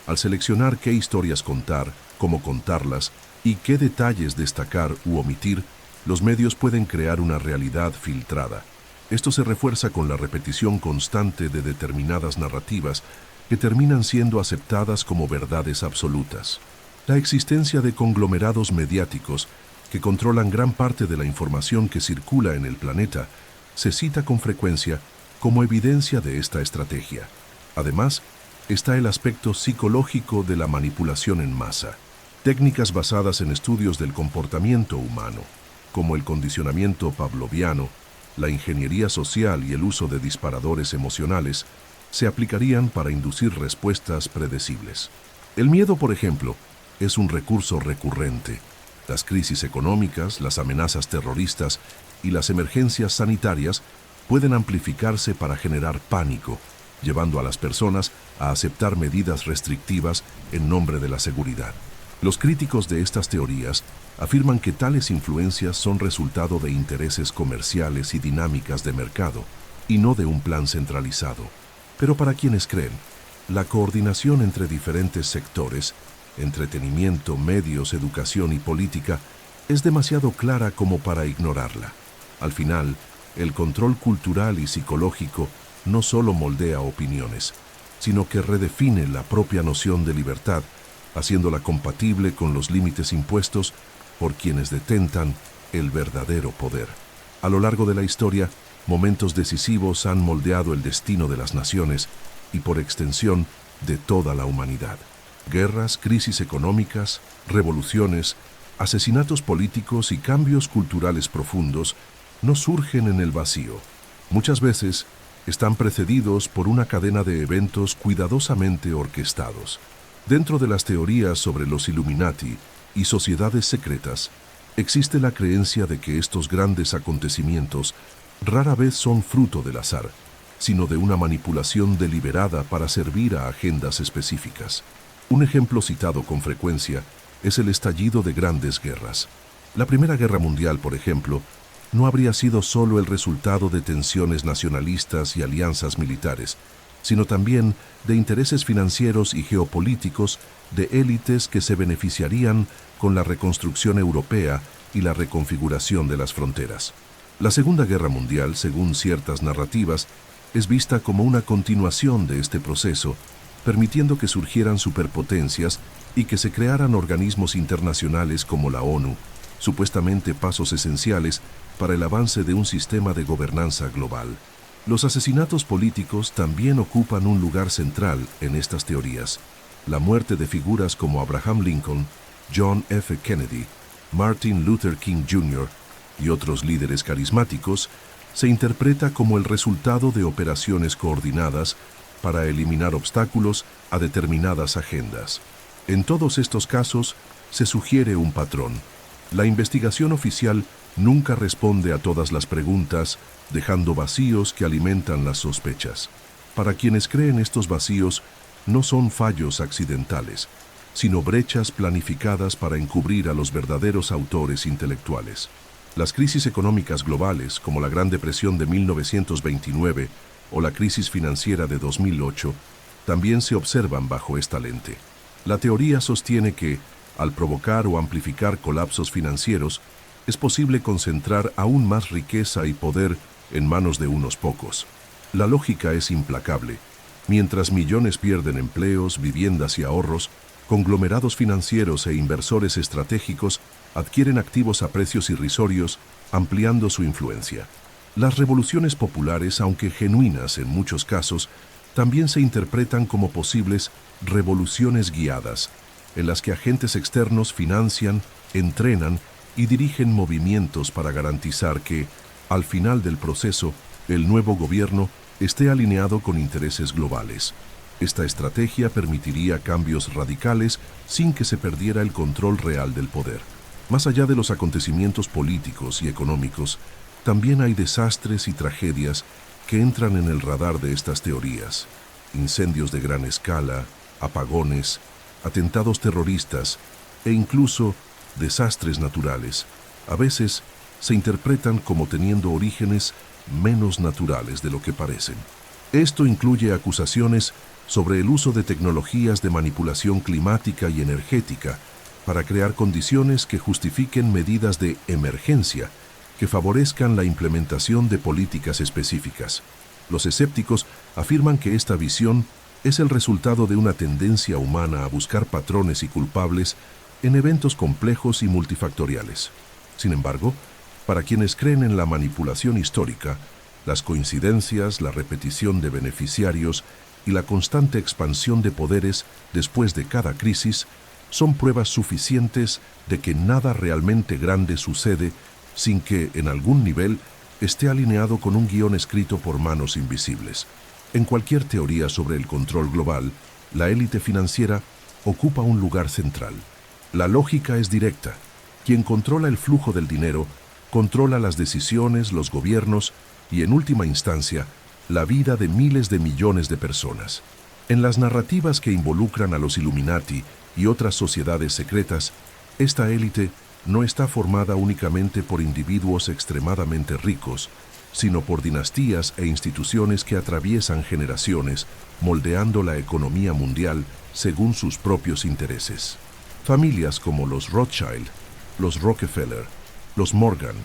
Al seleccionar qué historias contar, cómo contarlas y qué detalles destacar u omitir, los medios pueden crear una realidad filtrada. Esto se refuerza con la repetición constante de determinadas narrativas que terminan siendo aceptadas como verdades absolutas. La existencia de conglomerados mediáticos que controlan gran parte de la información que circula en el planeta se cita con frecuencia como evidencia de esta estrategia. Además, está el aspecto psicológico de la manipulación en masa. Técnicas basadas en estudios del comportamiento humano, como el condicionamiento pavloviano, la ingeniería social y el uso de disparadores emocionales, se aplicarían para inducir respuestas predecibles. El miedo, por ejemplo, es un recurso recurrente. Las crisis económicas, las amenazas terroristas y las emergencias sanitarias pueden amplificarse para generar pánico, llevando a las personas a aceptar medidas restrictivas en nombre de la seguridad. Los críticos de estas teorías afirman que tales influencias son resultado de intereses comerciales y dinámicas de mercado, y no de un plan centralizado. Pero para quienes creen, la coordinación entre diferentes sectores, entretenimiento, medios, educación y política, es demasiado clara como para ignorarla. Al final, el control cultural y psicológico no solo moldea opiniones, sino que redefine la propia noción de libertad, haciéndola compatible con los límites impuestos por quienes detentan el verdadero poder. A lo largo de la historia, momentos decisivos han moldeado el destino de las naciones y, por extensión, de toda la humanidad. Guerras, crisis económicas, revoluciones, asesinatos políticos y cambios culturales profundos no surgen en el vacío. Muchas veces están precedidos por una cadena de eventos cuidadosamente orquestados. Dentro de las teorías sobre los Illuminati y sociedades secretas, existe la creencia de que estos grandes acontecimientos rara vez son fruto del azar, sino de una manipulación deliberada para servir a agendas específicas. Un ejemplo citado con frecuencia es el estallido de grandes guerras. La Primera Guerra Mundial, por ejemplo, no habría sido solo el resultado de tensiones nacionalistas y alianzas militares, sino también de intereses financieros y geopolíticos de élites que se beneficiarían con la reconstrucción europea y la reconfiguración de las fronteras. La Segunda Guerra Mundial, según ciertas narrativas, es vista como una continuación de este proceso, permitiendo que surgieran superpotencias y que se crearan organismos internacionales como la ONU, supuestamente pasos esenciales para el avance de un sistema de gobernanza global. Los asesinatos políticos también ocupan un lugar central en estas teorías. La muerte de figuras como Abraham Lincoln, John F. Kennedy, Martin Luther King Jr. y otros líderes carismáticos se interpreta como el resultado de operaciones coordinadas para eliminar obstáculos a determinadas agendas. En todos estos casos, se sugiere un patrón. La investigación oficial nunca responde a todas las preguntas, dejando vacíos que alimentan las sospechas. Para quienes creen, estos vacíos no son fallos accidentales, sino brechas planificadas para encubrir a los verdaderos autores intelectuales. Las crisis económicas globales, como la Gran Depresión de 1929 o la crisis financiera de 2008, también se observan bajo esta lente. La teoría sostiene que, al provocar o amplificar colapsos financieros, es posible concentrar aún más riqueza y poder en manos de unos pocos. La lógica es implacable. Mientras millones pierden empleos, viviendas y ahorros, conglomerados financieros e inversores estratégicos adquieren activos a precios irrisorios, ampliando su influencia. Las revoluciones populares, aunque genuinas en muchos casos, también se interpretan como posibles revoluciones guiadas, en las que agentes externos financian, entrenan y dirigen movimientos para garantizar que, al final del proceso, el nuevo gobierno esté alineado con intereses globales. Esta estrategia permitiría cambios radicales sin que se perdiera el control real del poder. Más allá de los acontecimientos políticos y económicos, también hay desastres y tragedias que entran en el radar de estas teorías. Incendios de gran escala, apagones, atentados terroristas e incluso desastres naturales, a veces se interpretan como teniendo orígenes menos naturales de lo que parecen. Esto incluye acusaciones sobre el uso de tecnologías de manipulación climática y energética para crear condiciones que justifiquen medidas de emergencia que favorezcan la implementación de políticas específicas. Los escépticos afirman que esta visión es el resultado de una tendencia humana a buscar patrones y culpables en eventos complejos y multifactoriales. Sin embargo, para quienes creen en la manipulación histórica, las coincidencias, la repetición de beneficiarios y la constante expansión de poderes después de cada crisis son pruebas suficientes de que nada realmente grande sucede sin que, en algún nivel, esté alineado con un guión escrito por manos invisibles. En cualquier teoría sobre el control global, la élite financiera ocupa un lugar central. La lógica es directa. Quien controla el flujo del dinero, controla las decisiones, los gobiernos y, en última instancia, la vida de miles de millones de personas. En las narrativas que involucran a los Illuminati y otras sociedades secretas, esta élite no está formada únicamente por individuos extremadamente ricos, sino por dinastías e instituciones que atraviesan generaciones, moldeando la economía mundial según sus propios intereses. Familias como los Rothschild, los Rockefeller, los Morgan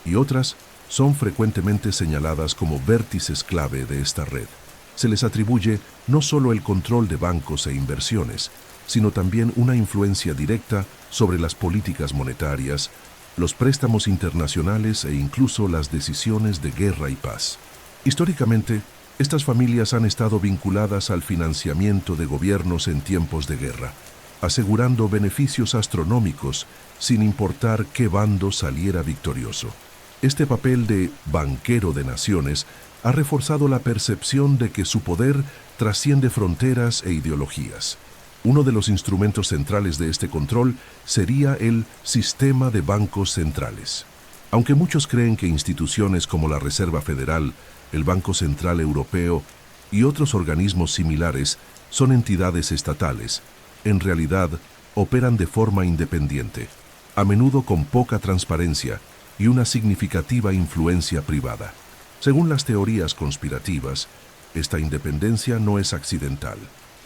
y otras son frecuentemente señaladas como vértices clave de esta red. Se les atribuye no solo el control de bancos e inversiones, sino también una influencia directa sobre las políticas monetarias, los préstamos internacionales e incluso las decisiones de guerra y paz. Históricamente, estas familias han estado vinculadas al financiamiento de gobiernos en tiempos de guerra, asegurando beneficios astronómicos sin importar qué bando saliera victorioso. Este papel de banquero de naciones ha reforzado la percepción de que su poder trasciende fronteras e ideologías. Uno de los instrumentos centrales de este control sería el sistema de bancos centrales. Aunque muchos creen que instituciones como la Reserva Federal, el Banco Central Europeo y otros organismos similares son entidades estatales, en realidad operan de forma independiente, a menudo con poca transparencia y una significativa influencia privada. Según las teorías conspirativas, esta independencia no es accidental.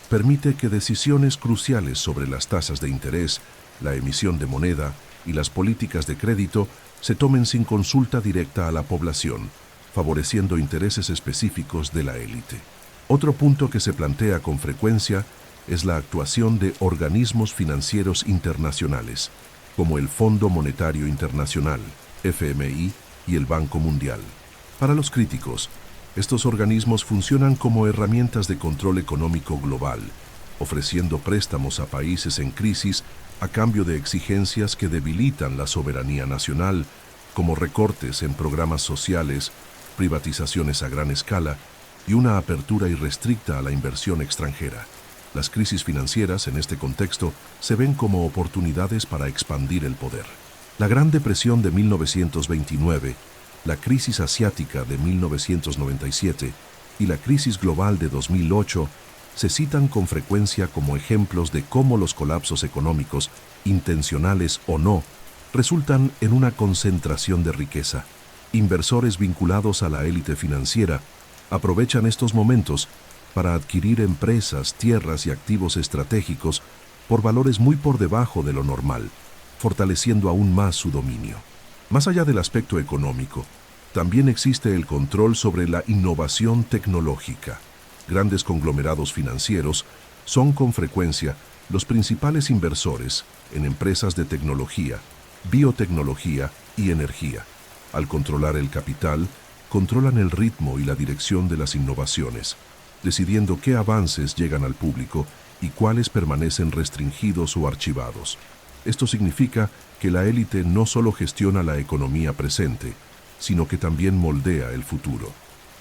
Permite que decisiones cruciales sobre las tasas de interés, la emisión de moneda y las políticas de crédito se tomen sin consulta directa a la población, favoreciendo intereses específicos de la élite. Otro punto que se plantea con frecuencia es la actuación de organismos financieros internacionales, como el Fondo Monetario Internacional, FMI, y el Banco Mundial. Para los críticos, Estos organismos funcionan como herramientas de control económico global, ofreciendo préstamos a países en crisis a cambio de exigencias que debilitan la soberanía nacional, como recortes en programas sociales, privatizaciones a gran escala y una apertura irrestricta a la inversión extranjera. Las crisis financieras, en este contexto, se ven como oportunidades para expandir el poder. La Gran Depresión de 1929, la crisis asiática de 1997 y la crisis global de 2008 se citan con frecuencia como ejemplos de cómo los colapsos económicos, intencionales o no, resultan en una concentración de riqueza. Inversores vinculados a la élite financiera aprovechan estos momentos para adquirir empresas, tierras y activos estratégicos por valores muy por debajo de lo normal, fortaleciendo aún más su dominio. Más allá del aspecto económico, también existe el control sobre la innovación tecnológica. Grandes conglomerados financieros son con frecuencia los principales inversores en empresas de tecnología, biotecnología y energía. Al controlar el capital, controlan el ritmo y la dirección de las innovaciones, decidiendo qué avances llegan al público y cuáles permanecen restringidos o archivados. Esto significa que la élite no solo gestiona la economía presente, sino que también moldea el futuro.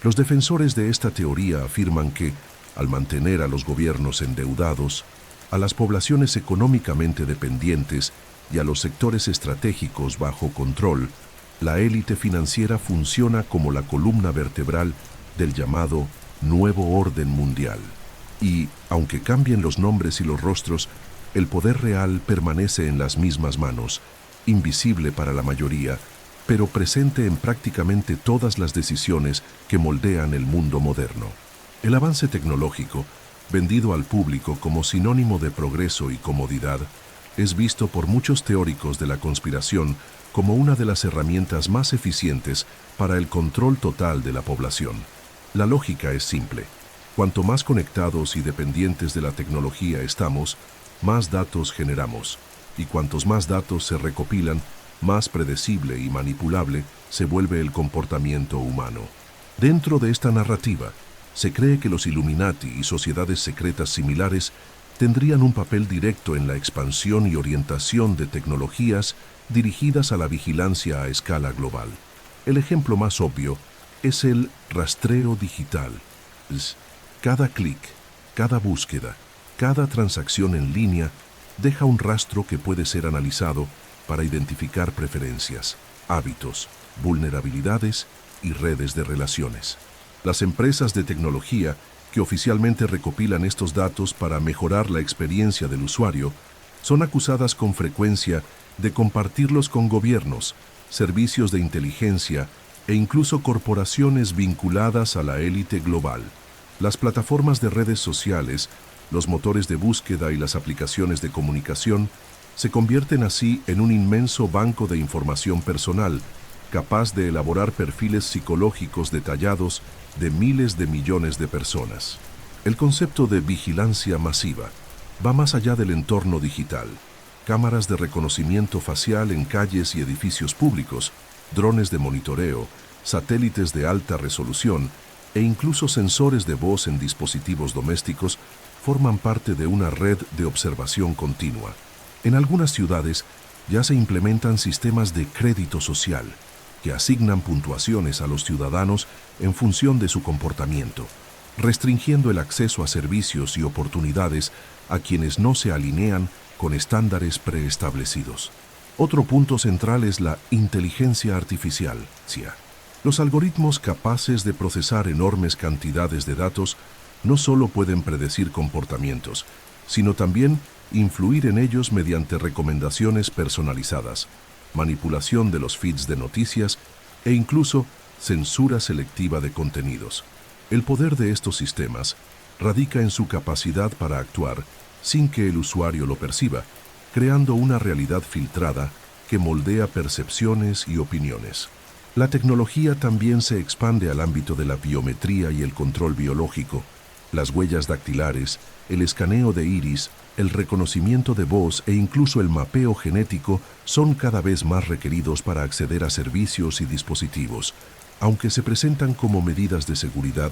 Los defensores de esta teoría afirman que, al mantener a los gobiernos endeudados, a las poblaciones económicamente dependientes y a los sectores estratégicos bajo control, la élite financiera funciona como la columna vertebral del llamado nuevo orden mundial. Y, aunque cambien los nombres y los rostros, el poder real permanece en las mismas manos, invisible para la mayoría, pero presente en prácticamente todas las decisiones que moldean el mundo moderno. El avance tecnológico, vendido al público como sinónimo de progreso y comodidad, es visto por muchos teóricos de la conspiración como una de las herramientas más eficientes para el control total de la población. La lógica es simple. Cuanto más conectados y dependientes de la tecnología estamos, más datos generamos, y cuantos más datos se recopilan, más predecible y manipulable se vuelve el comportamiento humano. Dentro de esta narrativa, se cree que los Illuminati y sociedades secretas similares tendrían un papel directo en la expansión y orientación de tecnologías dirigidas a la vigilancia a escala global. El ejemplo más obvio es el rastreo digital. Cada clic, cada búsqueda, cada transacción en línea deja un rastro que puede ser analizado para identificar preferencias, hábitos, vulnerabilidades y redes de relaciones. Las empresas de tecnología que oficialmente recopilan estos datos para mejorar la experiencia del usuario son acusadas con frecuencia de compartirlos con gobiernos, servicios de inteligencia e incluso corporaciones vinculadas a la élite global. Las plataformas de redes sociales, los motores de búsqueda y las aplicaciones de comunicación se convierten así en un inmenso banco de información personal, capaz de elaborar perfiles psicológicos detallados de miles de millones de personas. El concepto de vigilancia masiva va más allá del entorno digital. Cámaras de reconocimiento facial en calles y edificios públicos, drones de monitoreo, satélites de alta resolución e incluso sensores de voz en dispositivos domésticos forman parte de una red de observación continua. En algunas ciudades ya se implementan sistemas de crédito social que asignan puntuaciones a los ciudadanos en función de su comportamiento, restringiendo el acceso a servicios y oportunidades a quienes no se alinean con estándares preestablecidos. Otro punto central es la inteligencia artificial. Los algoritmos capaces de procesar enormes cantidades de datos no solo pueden predecir comportamientos, sino también influir en ellos mediante recomendaciones personalizadas, manipulación de los feeds de noticias e incluso censura selectiva de contenidos. El poder de estos sistemas radica en su capacidad para actuar sin que el usuario lo perciba, creando una realidad filtrada que moldea percepciones y opiniones. La tecnología también se expande al ámbito de la biometría y el control biológico. Las huellas dactilares, el escaneo de iris, el reconocimiento de voz e incluso el mapeo genético son cada vez más requeridos para acceder a servicios y dispositivos, Aunque se presentan como medidas de seguridad,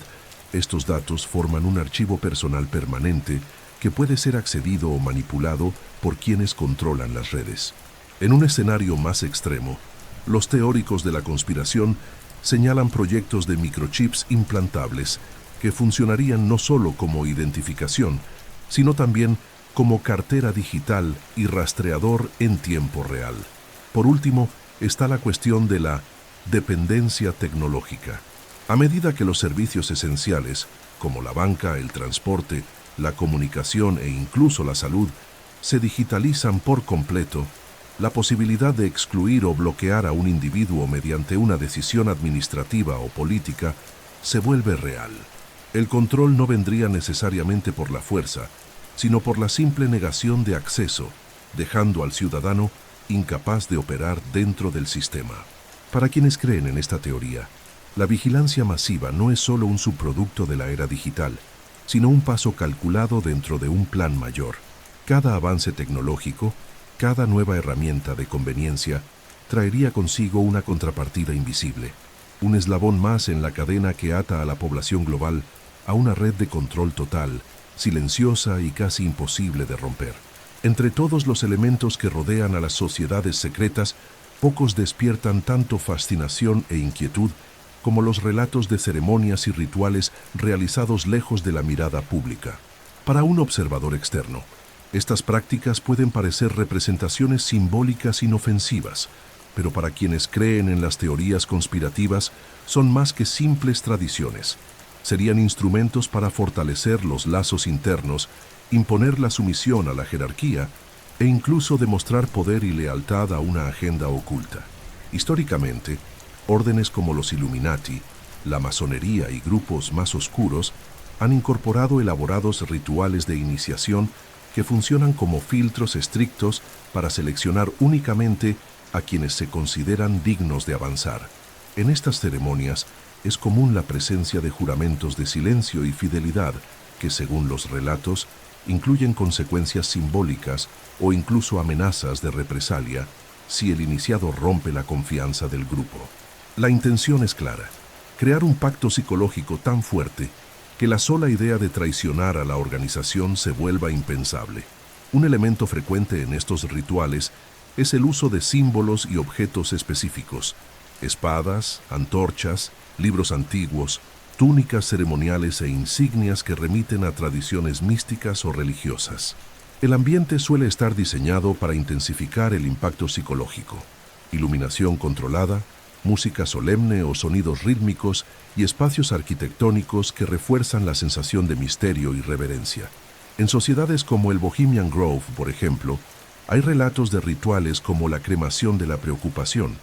estos datos forman un archivo personal permanente que puede ser accedido o manipulado por quienes controlan las redes. En un escenario más extremo, los teóricos de la conspiración señalan proyectos de microchips implantables que funcionarían no solo como identificación, sino también como cartera digital y rastreador en tiempo real. Por último, está la cuestión de la dependencia tecnológica. A medida que los servicios esenciales, como la banca, el transporte, la comunicación e incluso la salud, se digitalizan por completo, la posibilidad de excluir o bloquear a un individuo mediante una decisión administrativa o política se vuelve real. El control no vendría necesariamente por la fuerza, sino por la simple negación de acceso, dejando al ciudadano incapaz de operar dentro del sistema. Para quienes creen en esta teoría, la vigilancia masiva no es solo un subproducto de la era digital, sino un paso calculado dentro de un plan mayor. Cada avance tecnológico, cada nueva herramienta de conveniencia, traería consigo una contrapartida invisible, un eslabón más en la cadena que ata a la población global a una red de control total, silenciosa y casi imposible de romper. Entre todos los elementos que rodean a las sociedades secretas, pocos despiertan tanto fascinación e inquietud como los relatos de ceremonias y rituales realizados lejos de la mirada pública. Para un observador externo, estas prácticas pueden parecer representaciones simbólicas inofensivas, pero para quienes creen en las teorías conspirativas son más que simples tradiciones. Serían instrumentos para fortalecer los lazos internos, imponer la sumisión a la jerarquía e incluso demostrar poder y lealtad a una agenda oculta. Históricamente, órdenes como los Illuminati, la masonería y grupos más oscuros han incorporado elaborados rituales de iniciación que funcionan como filtros estrictos para seleccionar únicamente a quienes se consideran dignos de avanzar. En estas ceremonias es común la presencia de juramentos de silencio y fidelidad que, según los relatos, incluyen consecuencias simbólicas o incluso amenazas de represalia si el iniciado rompe la confianza del grupo. La intención es clara: crear un pacto psicológico tan fuerte que la sola idea de traicionar a la organización se vuelva impensable. Un elemento frecuente en estos rituales es el uso de símbolos y objetos específicos: espadas, antorchas, libros antiguos, túnicas ceremoniales e insignias que remiten a tradiciones místicas o religiosas. El ambiente suele estar diseñado para intensificar el impacto psicológico. Iluminación controlada, música solemne o sonidos rítmicos y espacios arquitectónicos que refuerzan la sensación de misterio y reverencia. En sociedades como el Bohemian Grove, por ejemplo, hay relatos de rituales como la cremación de la preocupación,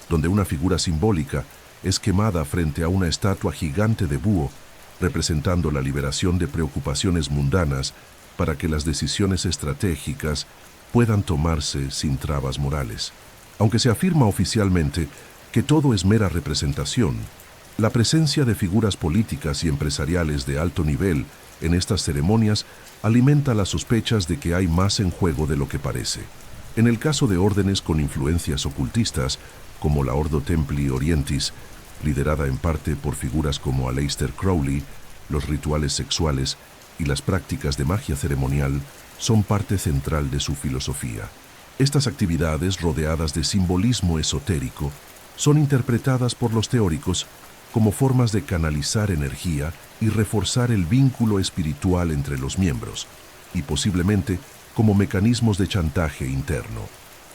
donde una figura simbólica es quemada frente a una estatua gigante de búho, representando la liberación de preocupaciones mundanas para que las decisiones estratégicas puedan tomarse sin trabas morales. Aunque se afirma oficialmente que todo es mera representación, la presencia de figuras políticas y empresariales de alto nivel en estas ceremonias alimenta las sospechas de que hay más en juego de lo que parece. En el caso de órdenes con influencias ocultistas, como la Ordo Templi Orientis, liderada en parte por figuras como Aleister Crowley, los rituales sexuales y las prácticas de magia ceremonial son parte central de su filosofía. Estas actividades, rodeadas de simbolismo esotérico, son interpretadas por los teóricos como formas de canalizar energía y reforzar el vínculo espiritual entre los miembros, y posiblemente como mecanismos de chantaje interno.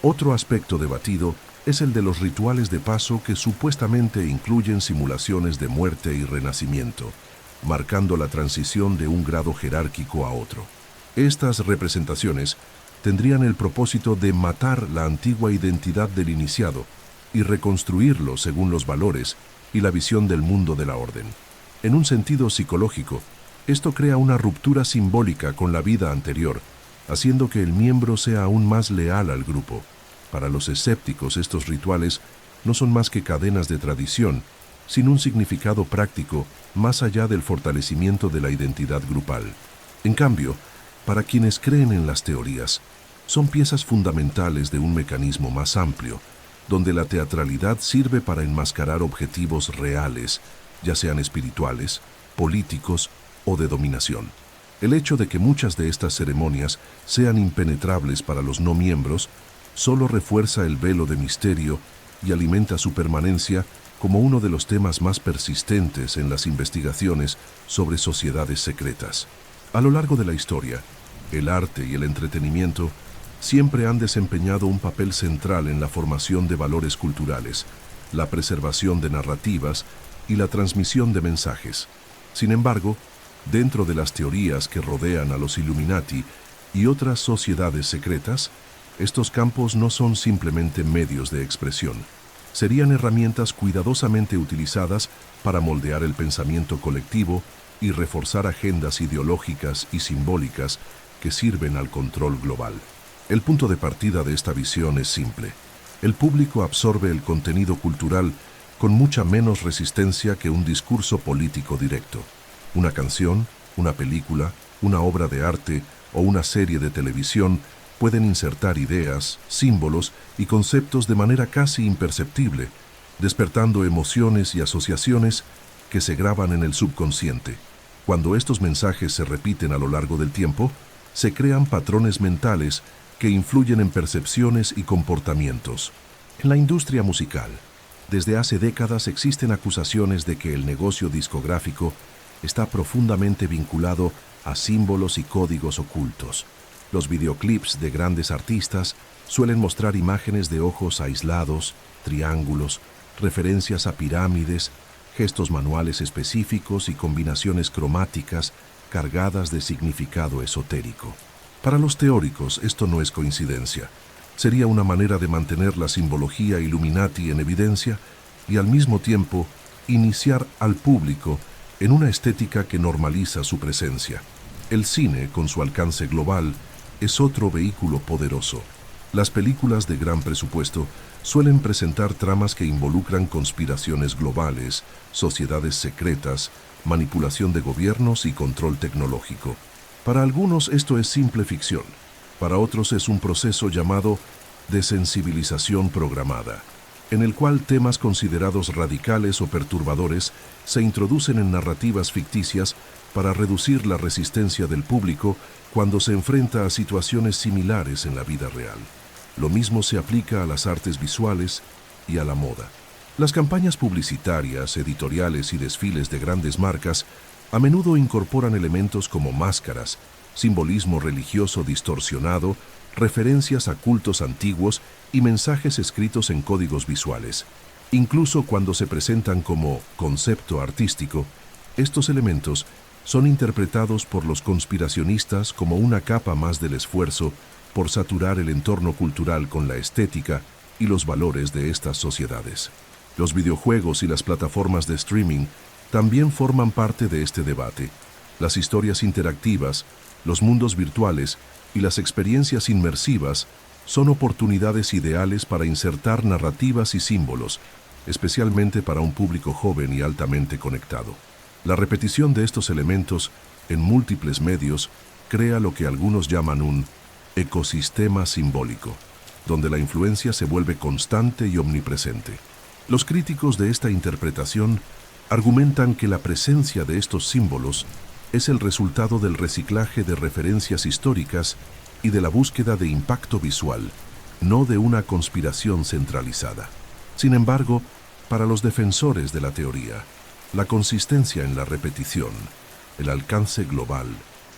Otro aspecto debatido es el de los rituales de paso que supuestamente incluyen simulaciones de muerte y renacimiento, marcando la transición de un grado jerárquico a otro. Estas representaciones tendrían el propósito de matar la antigua identidad del iniciado y reconstruirlo según los valores y la visión del mundo de la orden. En un sentido psicológico, esto crea una ruptura simbólica con la vida anterior, haciendo que el miembro sea aún más leal al grupo. Para los escépticos, estos rituales no son más que cadenas de tradición, sin un significado práctico más allá del fortalecimiento de la identidad grupal. En cambio, para quienes creen en las teorías, son piezas fundamentales de un mecanismo más amplio, donde la teatralidad sirve para enmascarar objetivos reales, ya sean espirituales, políticos o de dominación. El hecho de que muchas de estas ceremonias sean impenetrables para los no miembros solo refuerza el velo de misterio y alimenta su permanencia como uno de los temas más persistentes en las investigaciones sobre sociedades secretas. A lo largo de la historia, el arte y el entretenimiento siempre han desempeñado un papel central en la formación de valores culturales, la preservación de narrativas y la transmisión de mensajes. Sin embargo, dentro de las teorías que rodean a los Illuminati y otras sociedades secretas, estos campos no son simplemente medios de expresión. Serían herramientas cuidadosamente utilizadas para moldear el pensamiento colectivo y reforzar agendas ideológicas y simbólicas que sirven al control global. El punto de partida de esta visión es simple. El público absorbe el contenido cultural con mucha menos resistencia que un discurso político directo. Una canción, una película, una obra de arte o una serie de televisión pueden insertar ideas, símbolos y conceptos de manera casi imperceptible, despertando emociones y asociaciones que se graban en el subconsciente. Cuando estos mensajes se repiten a lo largo del tiempo, se crean patrones mentales que influyen en percepciones y comportamientos. En la industria musical, desde hace décadas existen acusaciones de que el negocio discográfico está profundamente vinculado a símbolos y códigos ocultos. Los videoclips de grandes artistas suelen mostrar imágenes de ojos aislados, triángulos, referencias a pirámides, gestos manuales específicos y combinaciones cromáticas cargadas de significado esotérico. Para los teóricos, esto no es coincidencia. Sería una manera de mantener la simbología Illuminati en evidencia y al mismo tiempo iniciar al público en una estética que normaliza su presencia. El cine, con su alcance global, es otro vehículo poderoso. Las películas de gran presupuesto suelen presentar tramas que involucran conspiraciones globales, sociedades secretas, manipulación de gobiernos y control tecnológico. Para algunos esto es simple ficción, para otros es un proceso llamado desensibilización programada, en el cual temas considerados radicales o perturbadores se introducen en narrativas ficticias para reducir la resistencia del público cuando se enfrenta a situaciones similares en la vida real. Lo mismo se aplica a las artes visuales y a la moda. Las campañas publicitarias, editoriales y desfiles de grandes marcas a menudo incorporan elementos como máscaras, simbolismo religioso distorsionado, referencias a cultos antiguos y mensajes escritos en códigos visuales. Incluso cuando se presentan como concepto artístico, estos elementos son interpretados por los conspiracionistas como una capa más del esfuerzo por saturar el entorno cultural con la estética y los valores de estas sociedades. Los videojuegos y las plataformas de streaming también forman parte de este debate. Las historias interactivas, los mundos virtuales y las experiencias inmersivas son oportunidades ideales para insertar narrativas y símbolos, especialmente para un público joven y altamente conectado. La repetición de estos elementos en múltiples medios crea lo que algunos llaman un ecosistema simbólico, donde la influencia se vuelve constante y omnipresente. Los críticos de esta interpretación argumentan que la presencia de estos símbolos es el resultado del reciclaje de referencias históricas y de la búsqueda de impacto visual, no de una conspiración centralizada. Sin embargo, para los defensores de la teoría, la consistencia en la repetición, el alcance global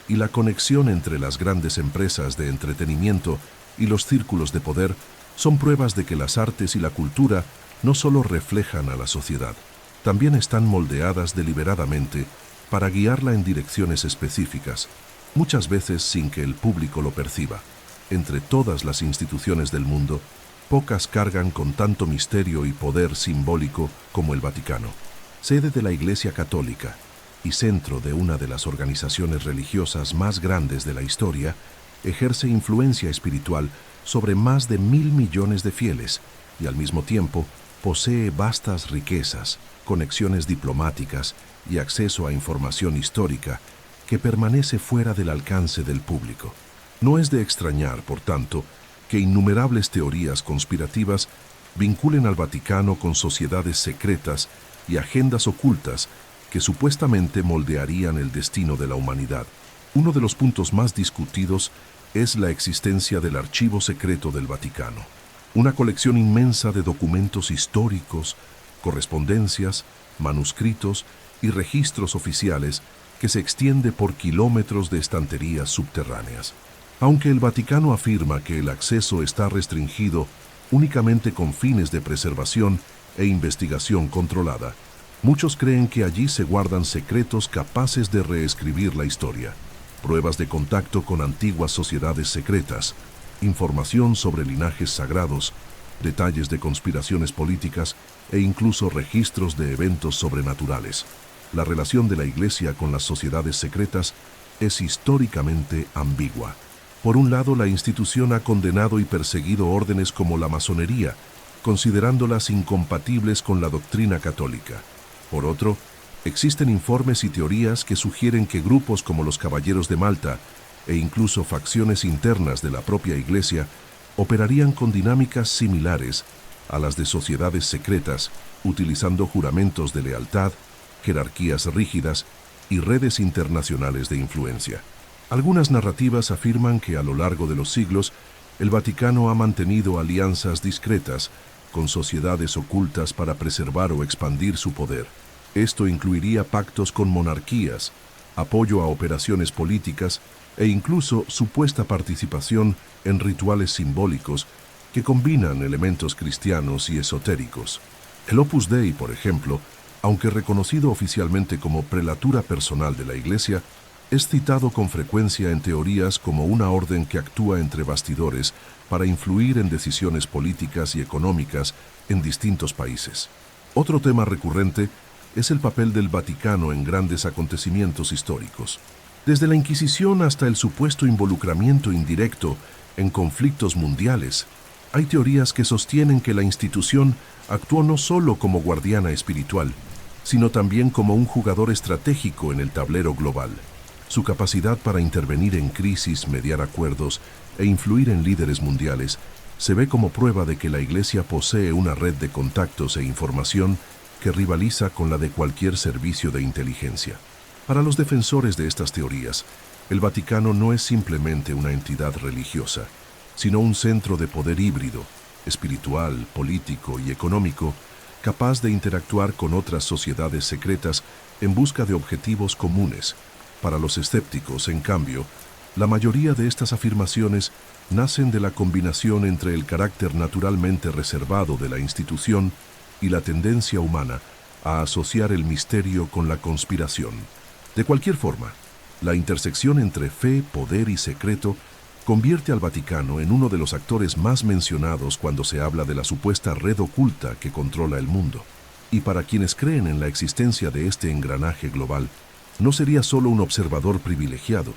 y la conexión entre las grandes empresas de entretenimiento y los círculos de poder son pruebas de que las artes y la cultura no solo reflejan a la sociedad, también están moldeadas deliberadamente para guiarla en direcciones específicas, muchas veces sin que el público lo perciba. Entre todas las instituciones del mundo, pocas cargan con tanto misterio y poder simbólico como el Vaticano. Sede de la Iglesia Católica y centro de una de las organizaciones religiosas más grandes de la historia, ejerce influencia espiritual sobre más de 1.000 millones de fieles y al mismo tiempo posee vastas riquezas, conexiones diplomáticas y acceso a información histórica que permanece fuera del alcance del público. No es de extrañar, por tanto, que innumerables teorías conspirativas vinculen al Vaticano con sociedades secretas y agendas ocultas que supuestamente moldearían el destino de la humanidad. Uno de los puntos más discutidos es la existencia del Archivo Secreto del Vaticano, una colección inmensa de documentos históricos, correspondencias, manuscritos y registros oficiales que se extiende por kilómetros de estanterías subterráneas. Aunque el Vaticano afirma que el acceso está restringido únicamente con fines de preservación e investigación controlada, muchos creen que allí se guardan secretos capaces de reescribir la historia, pruebas de contacto con antiguas sociedades secretas, información sobre linajes sagrados, detalles de conspiraciones políticas e incluso registros de eventos sobrenaturales. La relación de la Iglesia con las sociedades secretas es históricamente ambigua. Por un lado, la institución ha condenado y perseguido órdenes como la masonería, considerándolas incompatibles con la doctrina católica. Por otro, existen informes y teorías que sugieren que grupos como los Caballeros de Malta e incluso facciones internas de la propia Iglesia operarían con dinámicas similares a las de sociedades secretas, utilizando juramentos de lealtad, jerarquías rígidas y redes internacionales de influencia. Algunas narrativas afirman que a lo largo de los siglos, el Vaticano ha mantenido alianzas discretas con sociedades ocultas para preservar o expandir su poder. Esto incluiría pactos con monarquías, apoyo a operaciones políticas e incluso supuesta participación en rituales simbólicos que combinan elementos cristianos y esotéricos. El Opus Dei, por ejemplo, aunque reconocido oficialmente como prelatura personal de la Iglesia, es citado con frecuencia en teorías como una orden que actúa entre bastidores para influir en decisiones políticas y económicas en distintos países. Otro tema recurrente es el papel del Vaticano en grandes acontecimientos históricos. Desde la Inquisición hasta el supuesto involucramiento indirecto en conflictos mundiales, hay teorías que sostienen que la institución actuó no solo como guardiana espiritual, sino también como un jugador estratégico en el tablero global. Su capacidad para intervenir en crisis, mediar acuerdos e influir en líderes mundiales se ve como prueba de que la Iglesia posee una red de contactos e información que rivaliza con la de cualquier servicio de inteligencia. Para los defensores de estas teorías, el Vaticano no es simplemente una entidad religiosa, sino un centro de poder híbrido, espiritual, político y económico, capaz de interactuar con otras sociedades secretas en busca de objetivos comunes. Para los escépticos, en cambio, la mayoría de estas afirmaciones nacen de la combinación entre el carácter naturalmente reservado de la institución y la tendencia humana a asociar el misterio con la conspiración. De cualquier forma, la intersección entre fe, poder y secreto convierte al Vaticano en uno de los actores más mencionados cuando se habla de la supuesta red oculta que controla el mundo. Y para quienes creen en la existencia de este engranaje global, no sería solo un observador privilegiado,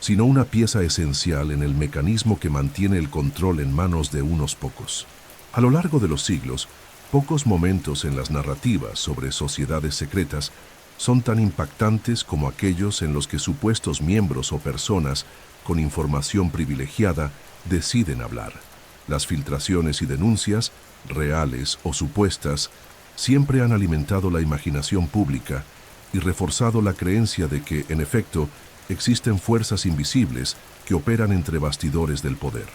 sino una pieza esencial en el mecanismo que mantiene el control en manos de unos pocos. A lo largo de los siglos, pocos momentos en las narrativas sobre sociedades secretas son tan impactantes como aquellos en los que supuestos miembros o personas con información privilegiada deciden hablar. Las filtraciones y denuncias, reales o supuestas, siempre han alimentado la imaginación pública y reforzado la creencia de que, en efecto, existen fuerzas invisibles que operan entre bastidores del poder.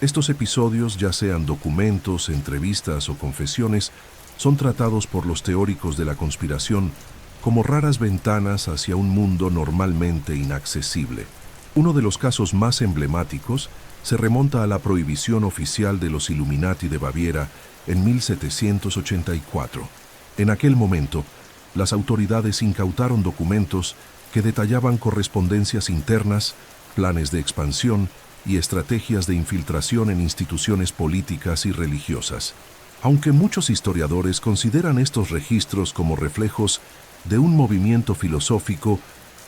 Estos episodios, ya sean documentos, entrevistas o confesiones, son tratados por los teóricos de la conspiración como raras ventanas hacia un mundo normalmente inaccesible. Uno de los casos más emblemáticos se remonta a la prohibición oficial de los Illuminati de Baviera en 1784. En aquel momento, las autoridades incautaron documentos que detallaban correspondencias internas, planes de expansión y estrategias de infiltración en instituciones políticas y religiosas. Aunque muchos historiadores consideran estos registros como reflejos de un movimiento filosófico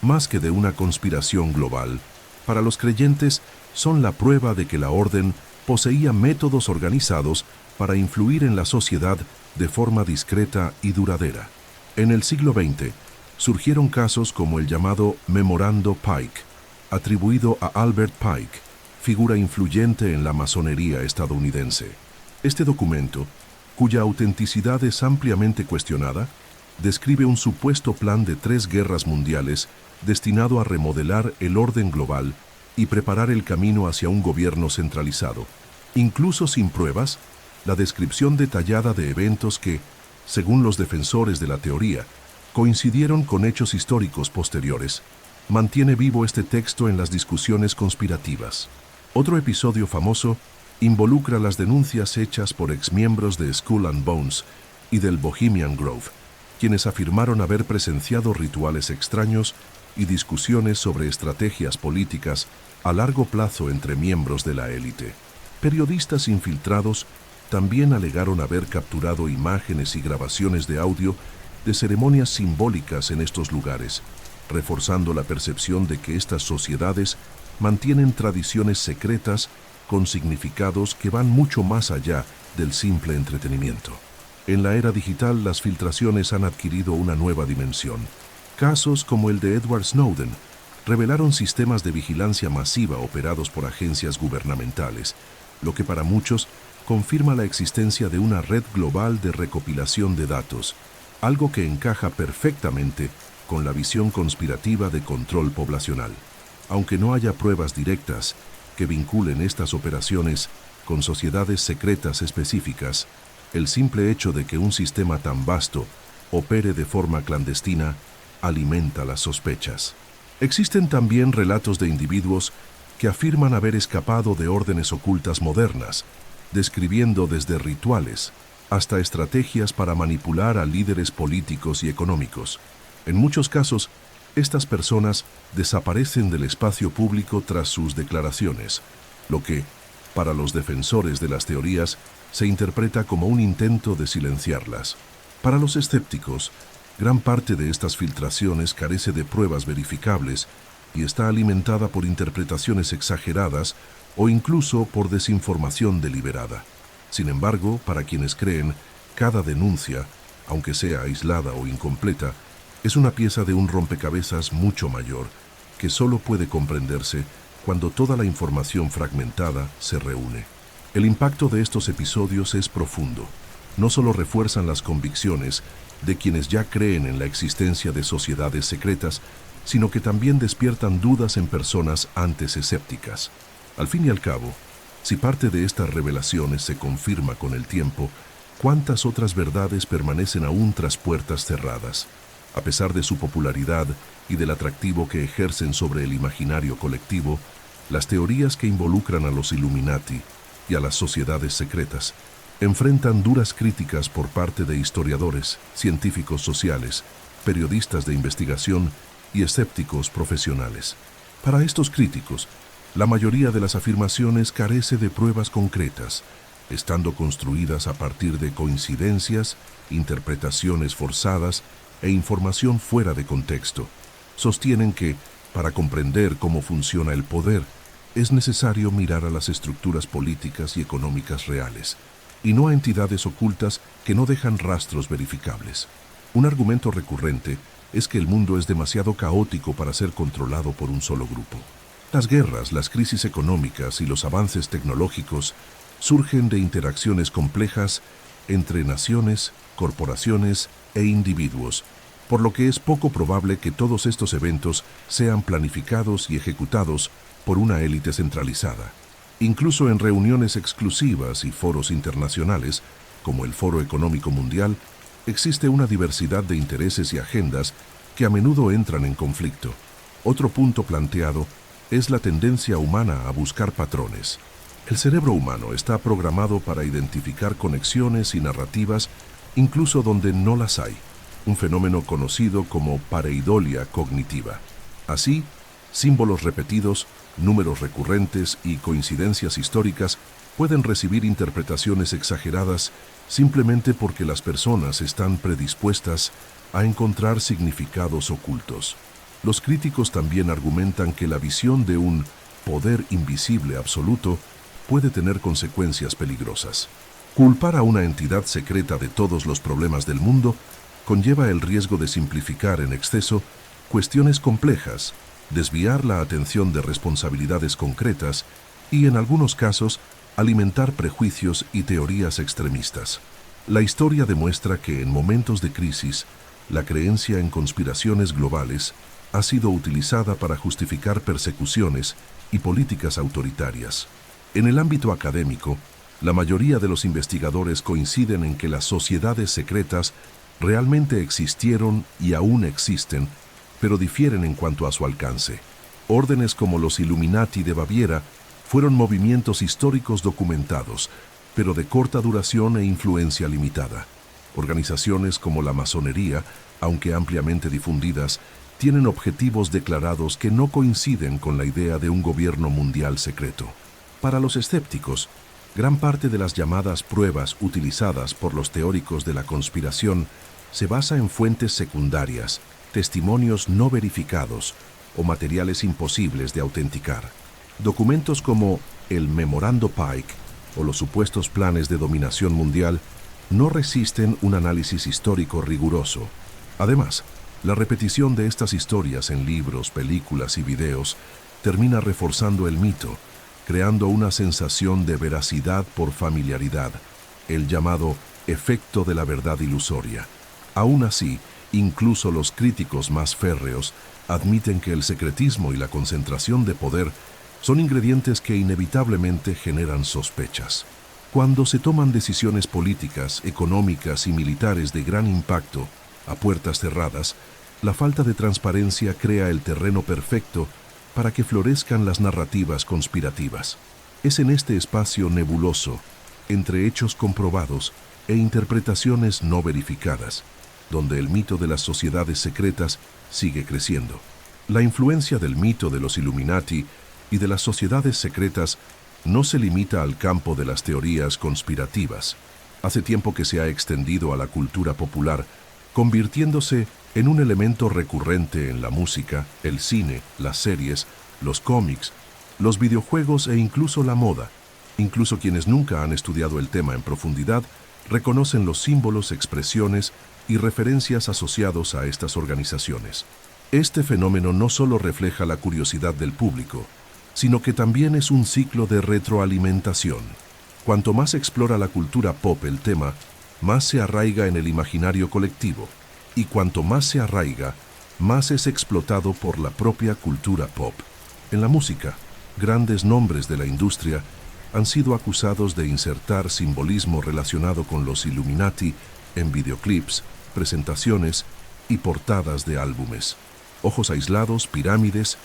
más que de una conspiración global, para los creyentes son la prueba de que la orden poseía métodos organizados para influir en la sociedad de forma discreta y duradera. En el siglo XX, surgieron casos como el llamado Memorando Pike, atribuido a Albert Pike, figura influyente en la masonería estadounidense. Este documento, cuya autenticidad es ampliamente cuestionada, describe un supuesto plan de 3 guerras mundiales destinado a remodelar el orden global y preparar el camino hacia un gobierno centralizado. Incluso sin pruebas, la descripción detallada de eventos que, según los defensores de la teoría, coincidieron con hechos históricos posteriores, mantiene vivo este texto en las discusiones conspirativas. Otro episodio famoso involucra las denuncias hechas por exmiembros de Skull and Bones y del Bohemian Grove, quienes afirmaron haber presenciado rituales extraños y discusiones sobre estrategias políticas a largo plazo entre miembros de la élite. Periodistas infiltrados también alegaron haber capturado imágenes y grabaciones de audio de ceremonias simbólicas en estos lugares, reforzando la percepción de que estas sociedades mantienen tradiciones secretas con significados que van mucho más allá del simple entretenimiento. En la era digital, las filtraciones han adquirido una nueva dimensión. Casos como el de Edward Snowden revelaron sistemas de vigilancia masiva operados por agencias gubernamentales, lo que para muchos confirma la existencia de una red global de recopilación de datos, algo que encaja perfectamente con la visión conspirativa de control poblacional. Aunque no haya pruebas directas que vinculen estas operaciones con sociedades secretas específicas, el simple hecho de que un sistema tan vasto opere de forma clandestina alimenta las sospechas. Existen también relatos de individuos que afirman haber escapado de órdenes ocultas modernas, describiendo desde rituales hasta estrategias para manipular a líderes políticos y económicos. En muchos casos, estas personas desaparecen del espacio público tras sus declaraciones, lo que, para los defensores de las teorías, se interpreta como un intento de silenciarlas. Para los escépticos, gran parte de estas filtraciones carece de pruebas verificables y está alimentada por interpretaciones exageradas o incluso por desinformación deliberada. Sin embargo, para quienes creen, cada denuncia, aunque sea aislada o incompleta, es una pieza de un rompecabezas mucho mayor, que solo puede comprenderse cuando toda la información fragmentada se reúne. El impacto de estos episodios es profundo. No solo refuerzan las convicciones de quienes ya creen en la existencia de sociedades secretas, sino que también despiertan dudas en personas antes escépticas. Al fin y al cabo, si parte de estas revelaciones se confirma con el tiempo, ¿cuántas otras verdades permanecen aún tras puertas cerradas? A pesar de su popularidad y del atractivo que ejercen sobre el imaginario colectivo, las teorías que involucran a los Illuminati y a las sociedades secretas enfrentan duras críticas por parte de historiadores, científicos sociales, periodistas de investigación y escépticos profesionales. Para estos críticos, la mayoría de las afirmaciones carece de pruebas concretas, estando construidas a partir de coincidencias, interpretaciones forzadas e información fuera de contexto. Sostienen que, para comprender cómo funciona el poder, es necesario mirar a las estructuras políticas y económicas reales, y no a entidades ocultas que no dejan rastros verificables. Un argumento recurrente es que el mundo es demasiado caótico para ser controlado por un solo grupo. Las guerras, las crisis económicas y los avances tecnológicos surgen de interacciones complejas entre naciones, corporaciones e individuos, por lo que es poco probable que todos estos eventos sean planificados y ejecutados por una élite centralizada. Incluso en reuniones exclusivas y foros internacionales, como el Foro Económico Mundial, existe una diversidad de intereses y agendas que a menudo entran en conflicto. Otro punto planteado es la tendencia humana a buscar patrones. El cerebro humano está programado para identificar conexiones y narrativas incluso donde no las hay, un fenómeno conocido como pareidolia cognitiva. Así, símbolos repetidos, números recurrentes y coincidencias históricas pueden recibir interpretaciones exageradas simplemente porque las personas están predispuestas a encontrar significados ocultos. Los críticos también argumentan que la visión de un poder invisible absoluto puede tener consecuencias peligrosas. Culpar a una entidad secreta de todos los problemas del mundo conlleva el riesgo de simplificar en exceso cuestiones complejas, desviar la atención de responsabilidades concretas y, en algunos casos, alimentar prejuicios y teorías extremistas. La historia demuestra que en momentos de crisis, la creencia en conspiraciones globales ha sido utilizada para justificar persecuciones y políticas autoritarias. En el ámbito académico, la mayoría de los investigadores coinciden en que las sociedades secretas realmente existieron y aún existen, pero difieren en cuanto a su alcance. Órdenes como los Illuminati de Baviera fueron movimientos históricos documentados, pero de corta duración e influencia limitada. Organizaciones como la masonería, aunque ampliamente difundidas, tienen objetivos declarados que no coinciden con la idea de un gobierno mundial secreto. Para los escépticos, gran parte de las llamadas pruebas utilizadas por los teóricos de la conspiración se basa en fuentes secundarias, testimonios no verificados o materiales imposibles de autenticar. Documentos como el Memorando Pike o los supuestos planes de dominación mundial no resisten un análisis histórico riguroso. Además, la repetición de estas historias en libros, películas y videos termina reforzando el mito, creando una sensación de veracidad por familiaridad, el llamado efecto de la verdad ilusoria. Aún así, incluso los críticos más férreos admiten que el secretismo y la concentración de poder son ingredientes que inevitablemente generan sospechas. Cuando se toman decisiones políticas, económicas y militares de gran impacto a puertas cerradas, la falta de transparencia crea el terreno perfecto para que florezcan las narrativas conspirativas. Es en este espacio nebuloso, entre hechos comprobados e interpretaciones no verificadas, donde el mito de las sociedades secretas sigue creciendo. La influencia del mito de los Illuminati y de las sociedades secretas no se limita al campo de las teorías conspirativas. Hace tiempo que se ha extendido a la cultura popular, convirtiéndose en un elemento recurrente en la música, el cine, las series, los cómics, los videojuegos e incluso la moda. Incluso quienes nunca han estudiado el tema en profundidad reconocen los símbolos, expresiones y referencias asociados a estas organizaciones. Este fenómeno no solo refleja la curiosidad del público, sino que también es un ciclo de retroalimentación. Cuanto más explora la cultura pop el tema, más se arraiga en el imaginario colectivo, y cuanto más se arraiga, más es explotado por la propia cultura pop. En la música, grandes nombres de la industria han sido acusados de insertar simbolismo relacionado con los Illuminati en videoclips, presentaciones y portadas de álbumes. Ojos aislados, pirámides,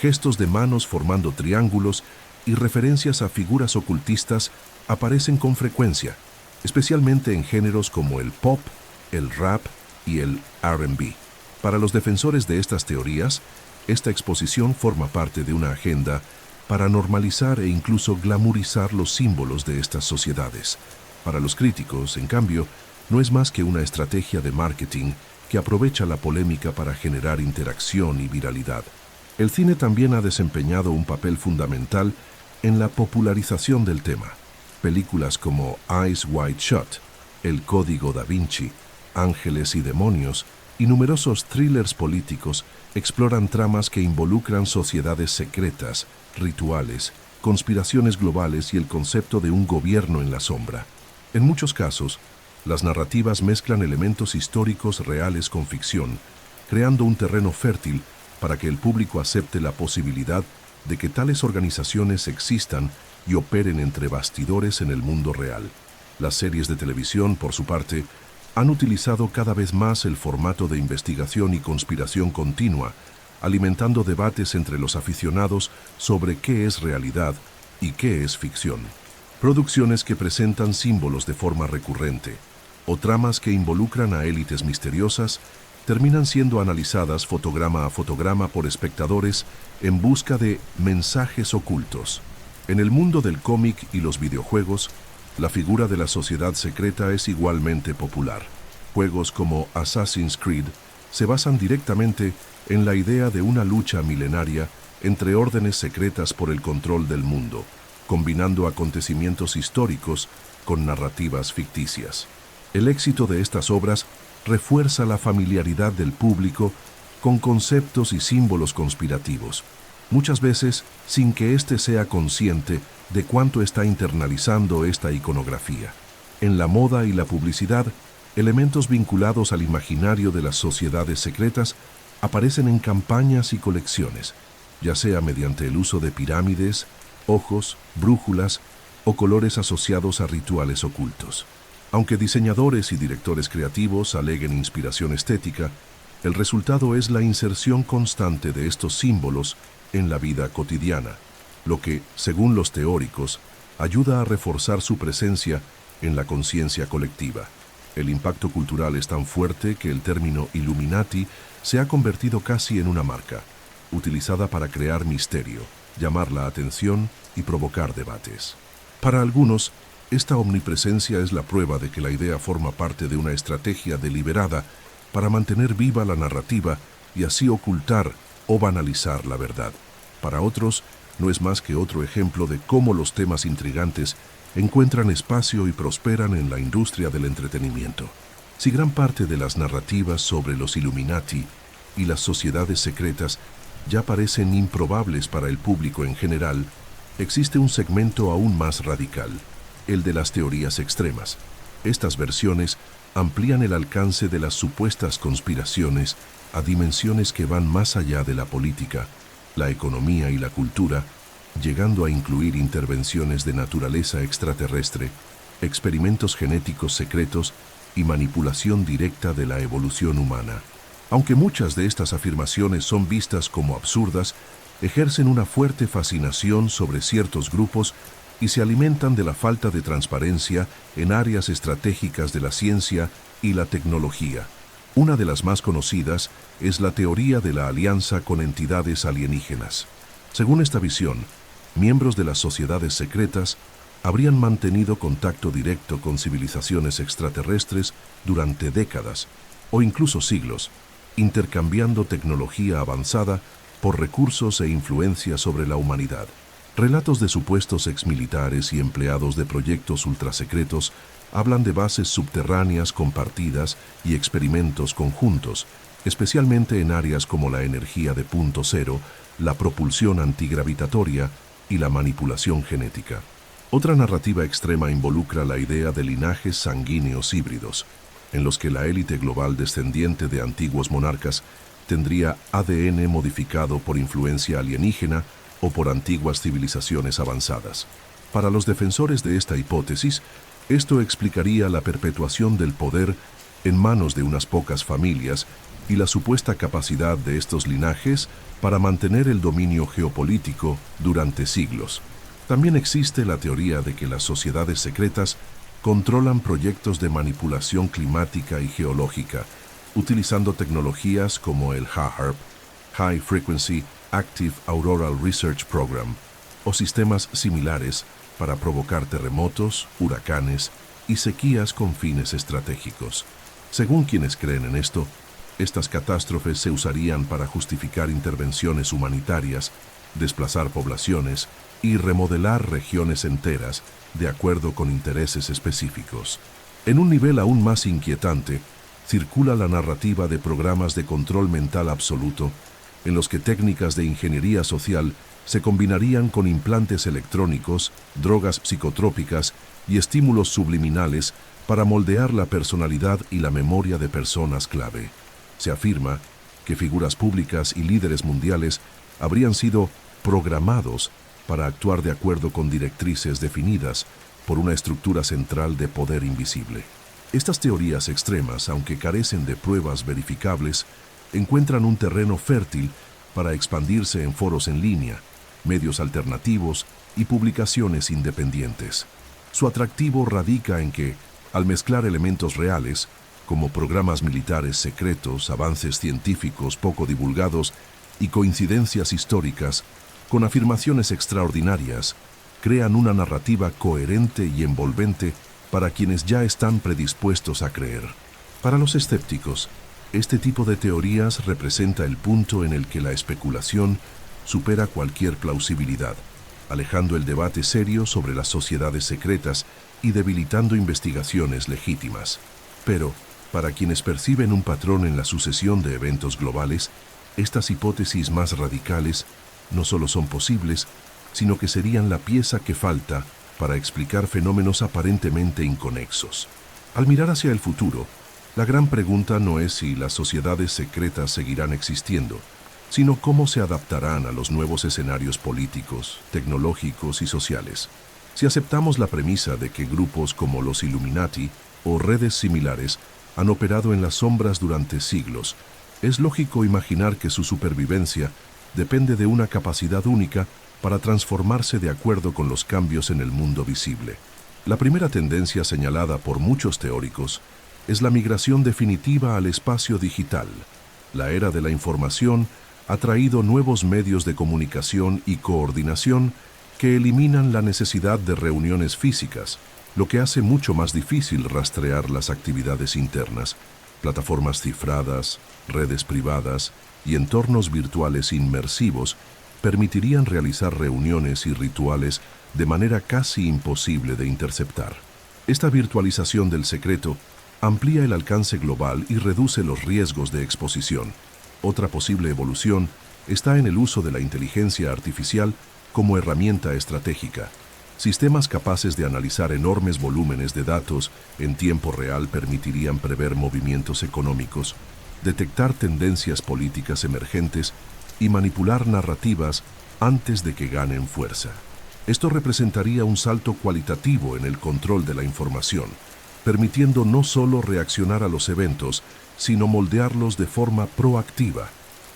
gestos de manos formando triángulos y referencias a figuras ocultistas aparecen con frecuencia, especialmente en géneros como el pop, el rap y el R&B. Para los defensores de estas teorías, esta exposición forma parte de una agenda para normalizar e incluso glamorizar los símbolos de estas sociedades. Para los críticos, en cambio, no es más que una estrategia de marketing que aprovecha la polémica para generar interacción y viralidad. El cine también ha desempeñado un papel fundamental en la popularización del tema. Películas como Eyes Wide Shut, El Código Da Vinci, Ángeles y Demonios y numerosos thrillers políticos exploran tramas que involucran sociedades secretas, rituales, conspiraciones globales y el concepto de un gobierno en la sombra. En muchos casos, las narrativas mezclan elementos históricos reales con ficción, creando un terreno fértil para que el público acepte la posibilidad de que tales organizaciones existan y operen entre bastidores en el mundo real. Las series de televisión, por su parte, han utilizado cada vez más el formato de investigación y conspiración continua, alimentando debates entre los aficionados sobre qué es realidad y qué es ficción. Producciones que presentan símbolos de forma recurrente o tramas que involucran a élites misteriosas terminan siendo analizadas fotograma a fotograma por espectadores en busca de mensajes ocultos. En el mundo del cómic y los videojuegos, la figura de la sociedad secreta es igualmente popular. Juegos como Assassin's Creed se basan directamente en la idea de una lucha milenaria entre órdenes secretas por el control del mundo, combinando acontecimientos históricos con narrativas ficticias. El éxito de estas obras refuerza la familiaridad del público con conceptos y símbolos conspirativos, muchas veces sin que éste sea consciente de cuánto está internalizando esta iconografía. En la moda y la publicidad, elementos vinculados al imaginario de las sociedades secretas aparecen en campañas y colecciones, ya sea mediante el uso de pirámides, ojos, brújulas o colores asociados a rituales ocultos. Aunque diseñadores y directores creativos aleguen inspiración estética, el resultado es la inserción constante de estos símbolos en la vida cotidiana, lo que, según los teóricos, ayuda a reforzar su presencia en la conciencia colectiva. El impacto cultural es tan fuerte que el término Illuminati se ha convertido casi en una marca, utilizada para crear misterio, llamar la atención y provocar debates. Para algunos, esta omnipresencia es la prueba de que la idea forma parte de una estrategia deliberada para mantener viva la narrativa y así ocultar o banalizar la verdad. Para otros, no es más que otro ejemplo de cómo los temas intrigantes encuentran espacio y prosperan en la industria del entretenimiento. Si gran parte de las narrativas sobre los Illuminati y las sociedades secretas ya parecen improbables para el público en general, existe un segmento aún más radical, el de las teorías extremas. Estas versiones amplían el alcance de las supuestas conspiraciones a dimensiones que van más allá de la política, la economía y la cultura, llegando a incluir intervenciones de naturaleza extraterrestre, experimentos genéticos secretos y manipulación directa de la evolución humana. Aunque muchas de estas afirmaciones son vistas como absurdas, ejercen una fuerte fascinación sobre ciertos grupos y se alimentan de la falta de transparencia en áreas estratégicas de la ciencia y la tecnología. Una de las más conocidas es la teoría de la alianza con entidades alienígenas. Según esta visión, miembros de las sociedades secretas habrían mantenido contacto directo con civilizaciones extraterrestres durante décadas o incluso siglos, intercambiando tecnología avanzada por recursos e influencia sobre la humanidad. Relatos de supuestos exmilitares y empleados de proyectos ultrasecretos hablan de bases subterráneas compartidas y experimentos conjuntos, especialmente en áreas como la energía de punto cero, la propulsión antigravitatoria y la manipulación genética. Otra narrativa extrema involucra la idea de linajes sanguíneos híbridos, en los que la élite global descendiente de antiguos monarcas tendría ADN modificado por influencia alienígena o por antiguas civilizaciones avanzadas. Para los defensores de esta hipótesis, esto explicaría la perpetuación del poder en manos de unas pocas familias y la supuesta capacidad de estos linajes para mantener el dominio geopolítico durante siglos. También existe la teoría de que las sociedades secretas controlan proyectos de manipulación climática y geológica, utilizando tecnologías como el HAARP, High Frequency Active Auroral Research Program, o sistemas similares para provocar terremotos, huracanes y sequías con fines estratégicos. Según quienes creen en esto, estas catástrofes se usarían para justificar intervenciones humanitarias, desplazar poblaciones y remodelar regiones enteras de acuerdo con intereses específicos. En un nivel aún más inquietante, circula la narrativa de programas de control mental absoluto, en los que técnicas de ingeniería social se combinarían con implantes electrónicos, drogas psicotrópicas y estímulos subliminales para moldear la personalidad y la memoria de personas clave. Se afirma que figuras públicas y líderes mundiales habrían sido programados para actuar de acuerdo con directrices definidas por una estructura central de poder invisible. Estas teorías extremas, aunque carecen de pruebas verificables, encuentran un terreno fértil para expandirse en foros en línea, medios alternativos y publicaciones independientes. Su atractivo radica en que, al mezclar elementos reales, como programas militares secretos, avances científicos poco divulgados y coincidencias históricas, con afirmaciones extraordinarias, crean una narrativa coherente y envolvente para quienes ya están predispuestos a creer. Para los escépticos, este tipo de teorías representa el punto en el que la especulación supera cualquier plausibilidad, alejando el debate serio sobre las sociedades secretas y debilitando investigaciones legítimas. Pero, para quienes perciben un patrón en la sucesión de eventos globales, estas hipótesis más radicales no solo son posibles, sino que serían la pieza que falta para explicar fenómenos aparentemente inconexos. Al mirar hacia el futuro, la gran pregunta no es si las sociedades secretas seguirán existiendo, sino cómo se adaptarán a los nuevos escenarios políticos, tecnológicos y sociales. Si aceptamos la premisa de que grupos como los Illuminati o redes similares han operado en las sombras durante siglos, es lógico imaginar que su supervivencia depende de una capacidad única para transformarse de acuerdo con los cambios en el mundo visible. La primera tendencia señalada por muchos teóricos es la migración definitiva al espacio digital. La era de la información ha traído nuevos medios de comunicación y coordinación que eliminan la necesidad de reuniones físicas, lo que hace mucho más difícil rastrear las actividades internas. Plataformas cifradas, redes privadas y entornos virtuales inmersivos permitirían realizar reuniones y rituales de manera casi imposible de interceptar. Esta virtualización del secreto amplía el alcance global y reduce los riesgos de exposición. Otra posible evolución está en el uso de la inteligencia artificial como herramienta estratégica. Sistemas capaces de analizar enormes volúmenes de datos en tiempo real permitirían prever movimientos económicos, detectar tendencias políticas emergentes y manipular narrativas antes de que ganen fuerza. Esto representaría un salto cualitativo en el control de la información, permitiendo no solo reaccionar a los eventos, sino moldearlos de forma proactiva.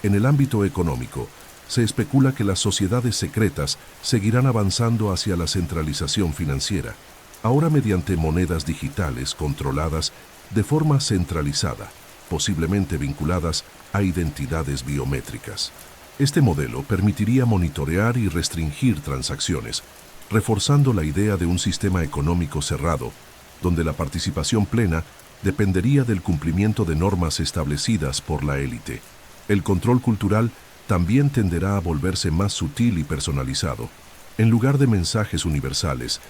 En el ámbito económico, se especula que las sociedades secretas seguirán avanzando hacia la centralización financiera, ahora mediante monedas digitales controladas de forma centralizada, posiblemente vinculadas a identidades biométricas. Este modelo permitiría monitorear y restringir transacciones, reforzando la idea de un sistema económico cerrado, donde la participación plena dependería del cumplimiento de normas establecidas por la élite. El control cultural también tenderá a volverse más sutil y personalizado. En lugar de mensajes universales,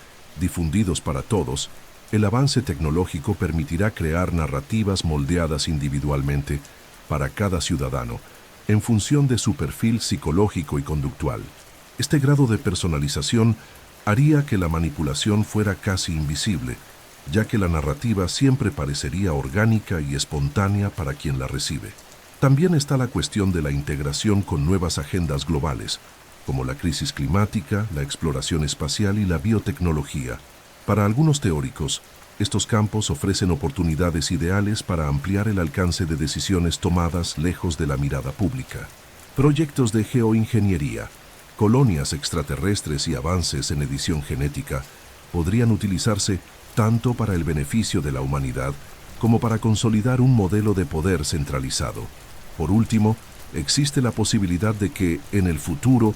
difundidos para todos, el avance tecnológico permitirá crear narrativas moldeadas individualmente para cada ciudadano, en función de su perfil psicológico y conductual. Este grado de personalización haría que la manipulación fuera casi invisible, ya que la narrativa siempre parecería orgánica y espontánea para quien la recibe. También está la cuestión de la integración con nuevas agendas globales, como la crisis climática, la exploración espacial y la biotecnología. Para algunos teóricos, estos campos ofrecen oportunidades ideales para ampliar el alcance de decisiones tomadas lejos de la mirada pública. Proyectos de geoingeniería, colonias extraterrestres y avances en edición genética podrían utilizarse tanto para el beneficio de la humanidad como para consolidar un modelo de poder centralizado. Por último, existe la posibilidad de que, en el futuro,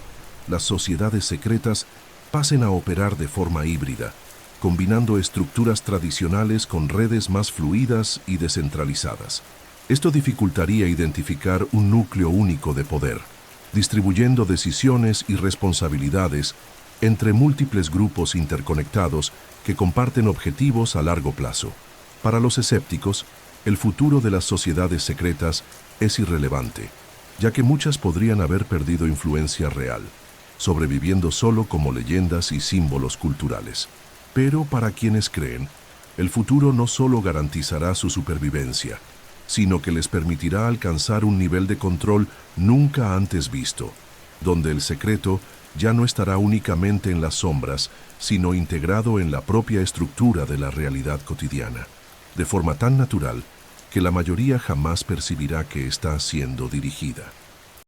las sociedades secretas pasen a operar de forma híbrida, combinando estructuras tradicionales con redes más fluidas y descentralizadas. Esto dificultaría identificar un núcleo único de poder, distribuyendo decisiones y responsabilidades entre múltiples grupos interconectados que comparten objetivos a largo plazo. Para los escépticos, el futuro de las sociedades secretas es irrelevante, ya que muchas podrían haber perdido influencia real, sobreviviendo solo como leyendas y símbolos culturales. Pero para quienes creen, el futuro no solo garantizará su supervivencia, sino que les permitirá alcanzar un nivel de control nunca antes visto, donde el secreto ya no estará únicamente en las sombras, sino integrado en la propia estructura de la realidad cotidiana, de forma tan natural que la mayoría jamás percibirá que está siendo dirigida.